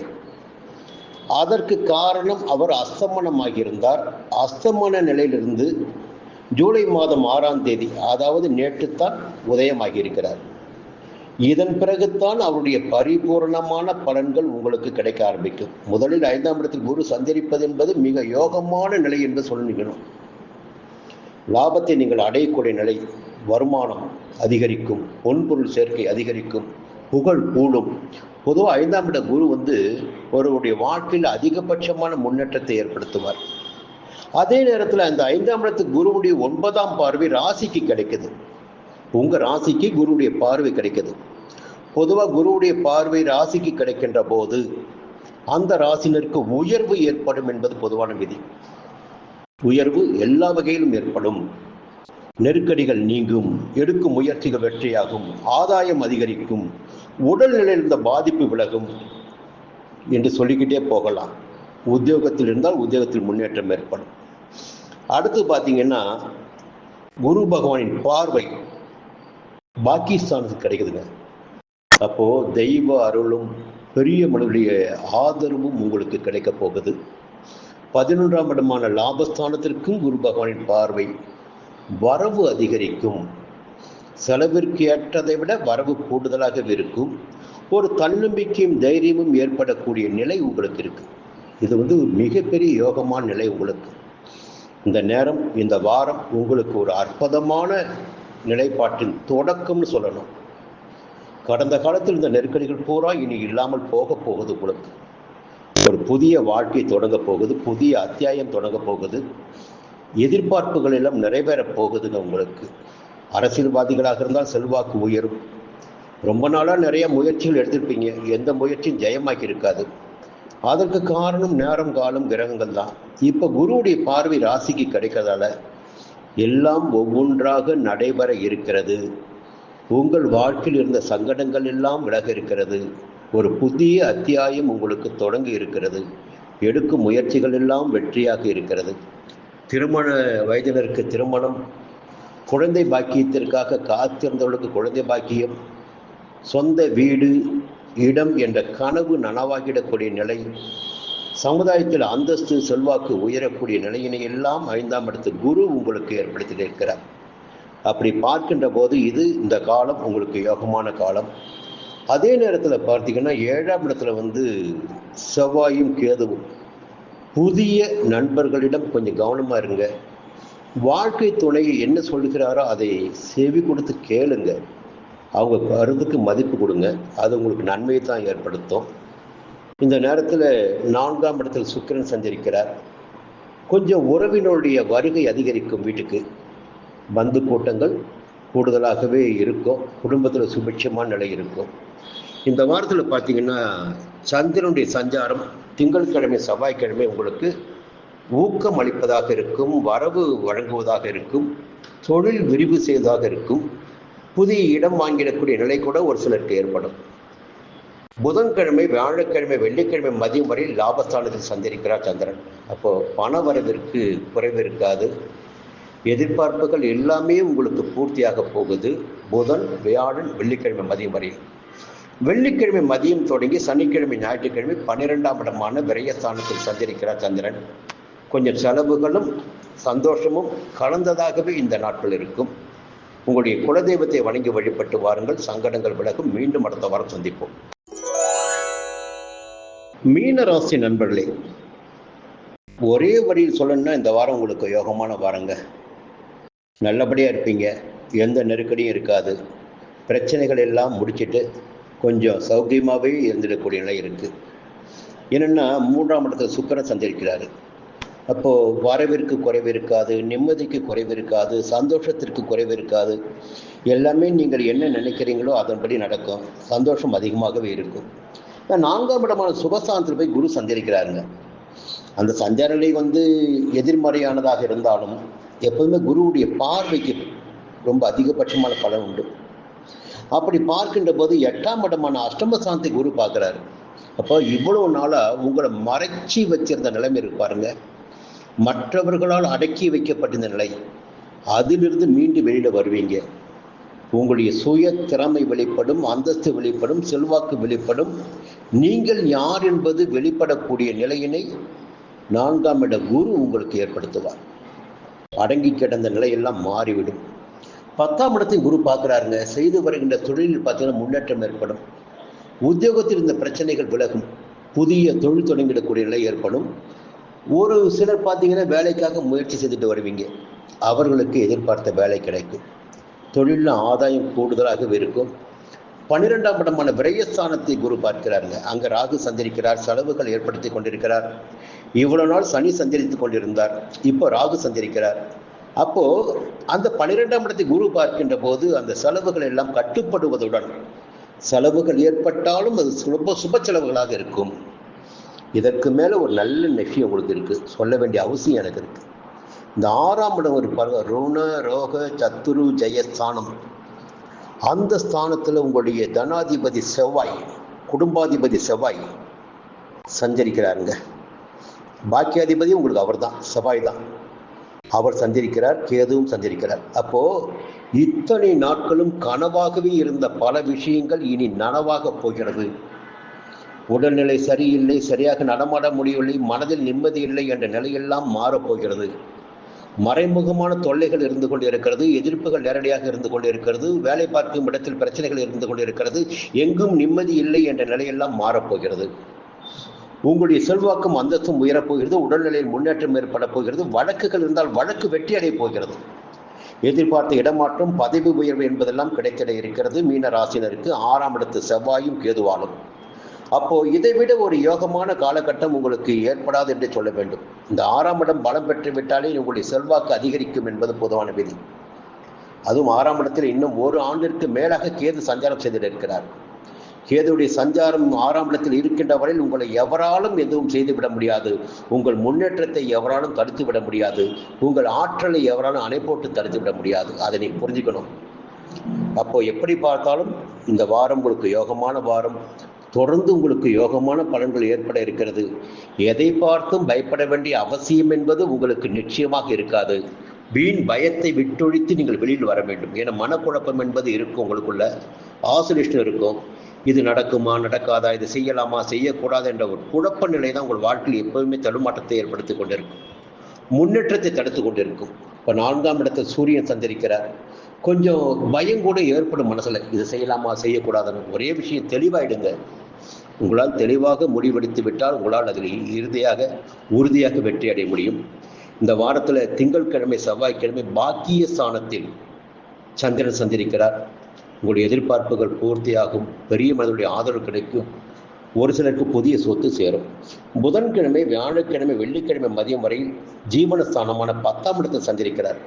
அதற்கு காரணம், அவர் அஸ்தமனமாகியிருந்தார். அஸ்தமன நிலையிலிருந்து ஜூலை மாதம் 6ஆம் தேதி, அதாவது நேற்றுத்தான் உதயமாகியிருக்கிறார். இதன் பிறகுத்தான் அவருடைய பரிபூர்ணமான பலன்கள் உங்களுக்கு கிடைக்க ஆரம்பிக்கும். முதலில் 5ஆம் இடத்தில் குரு சஞ்சரிப்பது என்பது மிக யோகமான நிலை என்று சொல்லிக்கணும். லாபத்தை நீங்கள் அடையக்கூடிய நிலை, வருமானம் அதிகரிக்கும், பொன்பொருள் சேர்க்கை அதிகரிக்கும், புகழ் கூடும். பொதுவாக 5ஆம் இட குரு ஒருவருடைய வாழ்க்கையில் அதிகபட்சமான முன்னேற்றத்தை ஏற்படுத்துவார். அதே நேரத்தில் அந்த 5ஆம் இடத்துக்கு குருவுடைய 9ஆம் பார்வை ராசிக்கு கிடைக்குது. உங்கள் ராசிக்கு குருவுடைய பார்வை கிடைக்குது. பொதுவாக குருவுடைய பார்வை ராசிக்கு கிடைக்கின்ற போது அந்த ராசினருக்கு உயர்வு ஏற்படும் என்பது பொதுவான விதி. உயர்வு எல்லா வகையிலும் ஏற்படும். நெருக்கடிகள் நீங்கும், எடுக்கும் முயற்சிகள் வெற்றியாகும், ஆதாயம் அதிகரிக்கும், உடல்நிலையில் இருந்த பாதிப்பு விலகும் என்று சொல்லிக்கிட்டே போகலாம். உத்தியோகத்தில் இருந்தால் உத்தியோகத்தில் முன்னேற்றம் ஏற்படும். அடுத்து பார்த்தீங்கன்னா, குரு பகவானின் பார்வை பாகிஸ்தானுக்கு கிடைக்குதுங்க. அப்போ தெய்வ அருளும் பெரிய மனிதனுடைய ஆதரவும் உங்களுக்கு கிடைக்க போகுது. 11ஆம் இடமான லாபஸ்தானத்திற்கும் குரு பகவானின் பார்வை, வரவு அதிகரிக்கும். செலவிற்கு ஏற்றதை விட வரவு கூடுதலாக இருக்கும். ஒரு தன்னம்பிக்கையும் தைரியமும் ஏற்படக்கூடிய நிலை உங்களுக்கு இருக்கு. இது மிகப்பெரிய யோகமான நிலை உங்களுக்கு. இந்த நேரம், இந்த வாரம் உங்களுக்கு ஒரு அற்புதமான நிலைப்பாட்டின் தொடக்கம்னு சொல்லணும். கடந்த காலத்தில் இந்த நெருக்கடிகள் பூரா இனி இல்லாமல் போக போகுது. உங்களுக்கு ஒரு ஒரு புதிய வாழ்க்கை தொடங்க போகுது, புதிய அத்தியாயம் தொடங்க போகுது. எதிர்பார்ப்புகள் எல்லாம் நிறைவேறப் போகுதுங்க உங்களுக்கு. அரசியல்வாதிகளாக இருந்தால் செல்வாக்கு உயரும். ரொம்ப நாளாக நிறைய முயற்சிகள் எடுத்திருப்பீங்க, எந்த முயற்சியும் ஜெயமாக்கி இருக்காது. அதற்கு காரணம் நேரம், காலம், கிரகங்கள் தான். இப்போ குருவுடைய பார்வை ராசிக்கு கிடைக்கிறதால எல்லாம் ஒவ்வொன்றாக நடைபெற இருக்கிறது. உங்கள் வாழ்க்கையில் இருந்த சங்கடங்கள் எல்லாம் விலக இருக்கிறது. ஒரு புதிய அத்தியாயம் உங்களுக்கு தொடங்கி இருக்கிறது. எடுக்கும் முயற்சிகள் எல்லாம் வெற்றியாக இருக்கிறது. திருமண வயதினருக்கு திருமணம், குழந்தை பாக்கியத்திற்காக காத்திருந்தவர்களுக்கு குழந்தை பாக்கியம், சொந்த வீடு, இடம் என்ற கனவு நனவாகிடக்கூடிய நிலை, சமுதாயத்தில் அந்தஸ்து, செல்வாக்கு உயரக்கூடிய நிலையினை எல்லாம் 5ஆம் இடத்து குரு உங்களுக்கு ஏற்படுத்தி இருக்கிறார். அப்படி பார்க்கின்ற போது இந்த காலம் உங்களுக்கு யோகமான காலம். அதே நேரத்தில் பார்த்தீங்கன்னா 7ஆம் இடத்துல செவ்வாயும் கேதுவும். புதிய நண்பர்களிடம் கொஞ்சம் கவனமாக இருங்க. வாழ்க்கை துணையை என்ன சொல்கிறாரோ அதை செவி கொடுத்து கேளுங்க. அவங்க கருத்துக்கு மதிப்பு கொடுங்க. அது உங்களுக்கு நன்மையை தான் ஏற்படுத்தும். இந்த நேரத்தில் 4ஆம் இடத்தில் சுக்கிரன் சஞ்சரிக்கிறார். கொஞ்சம் உறவினருடைய வருகை அதிகரிக்கும். வீட்டுக்கு பந்து கூட்டங்கள் கூடுதலாகவே இருக்கும். குடும்பத்தில் சுபிட்சமான நிலை இருக்கும். இந்த வாரத்தில் பார்த்தீங்கன்னா சந்திரனுடைய சஞ்சாரம் திங்கட்கிழமை, செவ்வாய்க்கிழமை உங்களுக்கு ஊக்கம் அளிப்பதாக இருக்கும், வரவு வழங்குவதாக இருக்கும், தொழில் விரிவு செய்வதாக இருக்கும், புதிய இடம் வாங்கிடக்கூடிய நிலை கூட ஒரு சிலருக்கு ஏற்படும். புதன்கிழமை, வியாழக்கிழமை, வெள்ளிக்கிழமை மதியம் வரை லாபஸ்தானத்தில் சஞ்சரிக்கிறார் சந்திரன். அப்போ பண வரவிற்கு குறைவு இருக்காது. எதிர்பார்ப்புகள் எல்லாமே உங்களுக்கு பூர்த்தியாக போகுது. புதன், வியாழன், வெள்ளிக்கிழமை மதியம் வரை. வெள்ளிக்கிழமை மதியம் தொடங்கி சனிக்கிழமை, ஞாயிற்றுக்கிழமை 12ஆம் இடமான விரயஸ்தானத்தில் சஞ்சரிக்கிறார் சந்திரன். கொஞ்சம் செலவுகளும் சந்தோஷமும் கலந்ததாகவே இந்த நாட்கள் இருக்கும். உங்களுடைய குலதெய்வத்தை வணங்கி வழிபட்டு வாருங்கள். சங்கடங்கள் விலகும். மீண்டும் அடுத்த வாரம் சந்திப்போம். மீன ராசி நண்பர்களே, ஒரே வரியில் சொல்லணும்னா இந்த வாரம் உங்களுக்கு யோகமான வாரங்க. நல்லபடியாக இருப்பீங்க. எந்த நெருக்கடியும் இருக்காது. பிரச்சனைகள் எல்லாம் முடிச்சுட்டு கொஞ்சம் சௌகரியமாகவே இருந்துடக்கூடிய நிலை இருக்குது. என்னென்னா 3ஆம் இடத்துல சுக்கிரன் சஞ்சரிக்கிறாரு. அப்போது வரவிற்கு குறைவு இருக்காது, நிம்மதிக்கு குறைவு இருக்காது, சந்தோஷத்திற்கு குறைவு இருக்காது. எல்லாமே நீங்கள் என்ன நினைக்கிறீங்களோ அதன்படி நடக்கும். சந்தோஷம் அதிகமாகவே இருக்கும். 4ஆம் இடமான சுபஸ்தானத்தில் போய் குரு சஞ்சரிக்கிறாருங்க. அந்த சஞ்சார நிலை எதிர்மறையானதாக இருந்தாலும் எப்போதுமே குருவுடைய பார்வைக்கு ரொம்ப அதிகபட்சமான பலன் உண்டு. அப்படி பார்க்கின்ற போது 8ஆம் இடமான அஷ்டமஸ்தானத்தை குரு பார்க்குறாரு. அப்போ இவ்வளவு நாளாக உங்களை மறைச்சி வச்சிருந்த நிலைமை இருப்பாருங்க. மற்றவர்களால் அடக்கி வைக்கப்பட்டிருந்த நிலை, அதிலிருந்து மீண்டும் வெளியில் வருவீங்க. உங்களுடைய சுய திறமை வெளிப்படும், அந்தஸ்து வெளிப்படும், செல்வாக்கு வெளிப்படும். நீங்கள் யார் என்பது வெளிப்படக்கூடிய நிலையினை 4ஆம் இட குரு உங்களுக்கு ஏற்படுத்துவார். அடங்கி கிடந்த நிலையெல்லாம் மாறிவிடும். 10ஆம் இடத்தை குரு பார்க்குறாருங்க. செய்து வருகின்ற தொழிலில் பார்த்தீங்கன்னா முன்னேற்றம் ஏற்படும். உத்தியோகத்தில் இருந்த பிரச்சனைகள் விலகும். புதிய தொழில் தொடங்கிடக்கூடிய நிலை ஏற்படும். ஒரு சிலர் பார்த்தீங்கன்னா வேலைக்காக முயற்சி செய்துட்டு வருவீங்க. அவர்களுக்கு எதிர்பார்த்த வேலை கிடைக்கும். தொழிலில் ஆதாயம் கூடுதலாகவே இருக்கும். 12ஆம் இடமான விரயஸ்தானத்தை குரு பார்க்கிறாருங்க. அங்கே ராகு சஞ்சரிக்கிறார். செலவுகள் ஏற்படுத்தி கொண்டிருக்கிறார். இவ்வளவு நாள் சனி சஞ்சரித்து கொண்டிருந்தார். இப்போ ராகு சஞ்சரிக்கிறார். அப்போ அந்த 12ஆம் இடத்தை குரு பார்க்கின்ற போது அந்த செலவுகள் எல்லாம் கட்டுப்படுவதுடன், செலவுகள் ஏற்பட்டாலும் அது சுப செலவுகளாக இருக்கும். இதற்கு மேலே ஒரு நல்ல நெஃபி உங்களுக்கு இருக்குது. சொல்ல வேண்டிய அவசியம் எனக்கு இருக்குது. இந்த 6ஆம் இடம் ஒரு ருண, ரோக, சத்துரு, ஜெயஸ்தானம். அந்த ஸ்தானத்தில் உங்களுடைய தனாதிபதி செவ்வாய், குடும்பாதிபதி செவ்வாய் சஞ்சரிக்கிறாருங்க. பாக்கியாதிபதி உங்களுக்கு அவர் தான், செவ்வாய் தான். அவர் சஞ்சரிக்கிறார். கேதுவும் சஞ்சரிக்கிறார். அப்போ இத்தனை நாட்களும் கனவாகவே இருந்த பல விஷயங்கள் இனி நனவாக போகிறது. உடல்நிலை சரியில்லை, சரியாக நடமாட முடியவில்லை, மனதில் நிம்மதி இல்லை என்ற நிலையெல்லாம் மாறப்போகிறது. மறைமுகமான தொல்லைகள் இருந்து கொண்டிருக்கிறது. எதிர்ப்புகள் நேரடியாக இருந்து கொண்டிருக்கிறது. வேலை பார்க்கும் இடத்தில் பிரச்சனைகள் இருந்து கொண்டிருக்கிறது. எங்கும் நிம்மதி இல்லை என்ற நிலையெல்லாம் மாறப்போகிறது. உங்களுடைய செல்வாக்கும் அந்தஸ்தும் உயரப்போகிறது. உடல்நிலையில் முன்னேற்றம் ஏற்பட போகிறது. வழக்குகள் இருந்தால் வழக்கு வெற்றி அடைய போகிறது. எதிர்பார்த்த இடமாற்றம், பதவி உயர்வு என்பதெல்லாம் கிடைத்திட இருக்கிறது. மீன ராசினருக்கு 6ஆம் இடத்து செவ்வாயும் கேதுவாலும் அப்போ இதை விட ஒரு யோகமான காலகட்டம் உங்களுக்கு ஏற்படாது என்று சொல்ல வேண்டும். இந்த 6ஆம் இடம் பலம் பெற்று விட்டாலே உங்களுடைய செல்வாக்கு அதிகரிக்கும் என்பது பொதுவான விதி. அதுவும் 6ஆம் இடத்தில் இன்னும் ஒரு ஆண்டிற்கு மேலாக கேது சஞ்சாரம் செய்திருக்கிறார். கேதுடைய சஞ்சாரம் 6ஆம் இடத்தில் இருக்கின்ற வரையில் உங்களை எவராலும் எதுவும் செய்துவிட முடியாது. உங்கள் முன்னேற்றத்தை எவராலும் தடுத்து விட முடியாது. உங்கள் ஆற்றலை எவராலும் அணை போட்டு தடுத்து விட முடியாது. அதை நீ புரிஞ்சுக்கணும். அப்போ எப்படி பார்த்தாலும் இந்த வாரம் உங்களுக்கு யோகமான வாரம். தொடர்ந்து உங்களுக்கு யோகமான பலன்கள் ஏற்பட இருக்கிறது. எதை பார்த்தும் பயப்பட வேண்டிய அவசியம் என்பது உங்களுக்கு நிச்சயமாக இருக்காது. வீண் பயத்தை விட்டொழித்து நீங்கள் வெளியில் வர வேண்டும். ஏன்னா மனக்குழப்பம் என்பது இருக்கும், உங்களுக்குள்ள ஆசோலேஷன் இருக்கும். இது நடக்குமா நடக்காதா, இது செய்யலாமா செய்யக்கூடாது என்ற ஒரு குழப்ப நிலை தான் உங்கள் வாழ்க்கையில் எப்போதுமே தடுமாற்றத்தை ஏற்படுத்தி கொண்டிருக்கும், முன்னேற்றத்தை தடுத்து கொண்டிருக்கும். இப்போ 4ஆம் இடத்தில் சூரியன் சஞ்சரிக்கிறார். கொஞ்சம் பயம் கூட ஏற்படும் மனசில், இது செய்யலாமா செய்யக்கூடாதுன்னு. ஒரே விஷயம் தெளிவாயிடுங்க. உங்களால் தெளிவாக முடிவெடுத்து விட்டால் உங்களால் அதில் உறுதியாக வெற்றி அடைய முடியும். இந்த வாரத்தில் திங்கட்கிழமை செவ்வாய்க்கிழமை பாக்கிய ஸ்தானத்தில் சந்திரன் சந்திரிக்கிறார். உங்களுடைய எதிர்பார்ப்புகள் பூர்த்தியாகும். பெரிய மனிதனுடைய ஆதரவு கிடைக்கும். ஒரு சிலருக்கு புதிய சொத்து சேரும். புதன்கிழமை வியாழக்கிழமை வெள்ளிக்கிழமை மதியம் வரையில் ஜீவனஸ்தானமான 10ஆம் இடத்தில் சந்திரிக்கிறார்.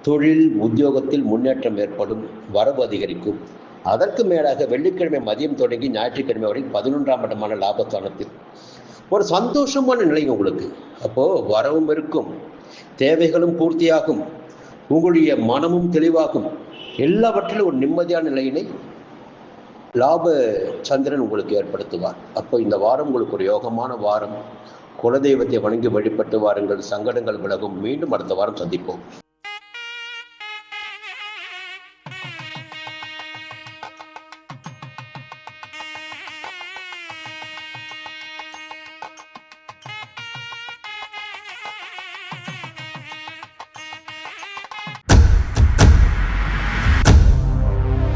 தொழில் உத்தியோகத்தில் முன்னேற்றம் ஏற்படும், வரவு அதிகரிக்கும். அதற்கு மேலாக வெள்ளிக்கிழமை மதியம் தொடங்கி ஞாயிற்றுக்கிழமை வரை 11ஆம் இடமான லாபஸ்தானத்தில் ஒரு சந்தோஷமான நிலை உங்களுக்கு. அப்போ வரவும் இருக்கும், தேவைகளும் பூர்த்தியாகும், உங்களுடைய மனமும் தெளிவாகும். எல்லாவற்றிலும் ஒரு நிம்மதியான நிலையினை லாப சந்திரன் உங்களுக்கு ஏற்படுத்துவார். அப்போ இந்த வாரம் உங்களுக்கு ஒரு யோகமான வாரம். குலதெய்வத்தை வணங்கி வழிபட்டு வாருங்கள், சங்கடங்கள் விலகும். மீண்டும் அடுத்த வாரம் சந்திப்போம்.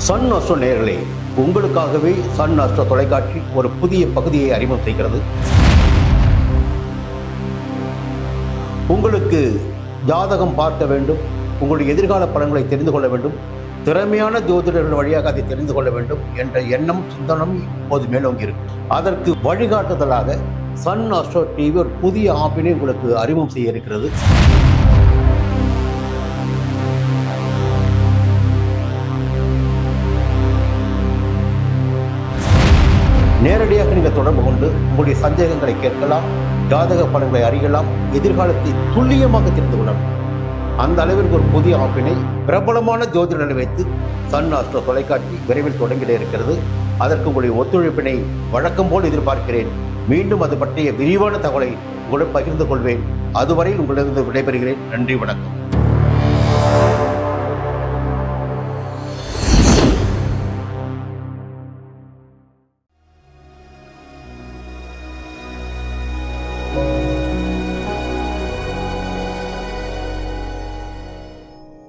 சன் அஸ்ட்ரோ நேயர்களே, உங்களுக்காகவே சன் அஸ்ட்ரோ தொலைக்காட்சி ஒரு புதிய பகுதியை அறிமுகம் செய்கிறது. உங்களுக்கு ஜாதகம் பார்க்க வேண்டும், உங்களுடைய எதிர்கால பலன்களை தெரிந்து கொள்ள வேண்டும், திறமையான ஜோதிடர்கள் வழியாக அதை தெரிந்து கொள்ள வேண்டும் என்ற எண்ணம் சிந்தனம் இப்போது மேலோங்கி இருக்கு. அதற்கு வழிகாட்டுதலாக சன் அஸ்ட்ரோ டிவி ஒரு புதிய ஆப்பினை உங்களுக்கு அறிமுகம் செய்ய இருக்கிறது. நேரடியாக நீங்கள் தொடர்பு கொண்டு உங்களுடைய சந்தேகங்களை கேட்கலாம், ஜாதக பலன்களை அறியலாம், எதிர்காலத்தை துல்லியமாக தெரிந்து கொள்ளலாம். அந்த அளவிற்கு ஒரு புதிய ஆப்பினை பிரபலமான ஜோதிடர்களை வைத்து சன் அஸ்ட்ரோ தொலைக்காட்சி விரைவில் தொடங்கிட இருக்கிறது. அதற்கு உங்களுடைய ஒத்துழைப்பினை வழக்கம் போல் எதிர்பார்க்கிறேன். மீண்டும் அது பற்றிய விரிவான தகவலை உங்களுடன் பகிர்ந்து கொள்வேன். அதுவரையில் உங்களிடம் விடைபெறுகிறேன். நன்றி, வணக்கம்.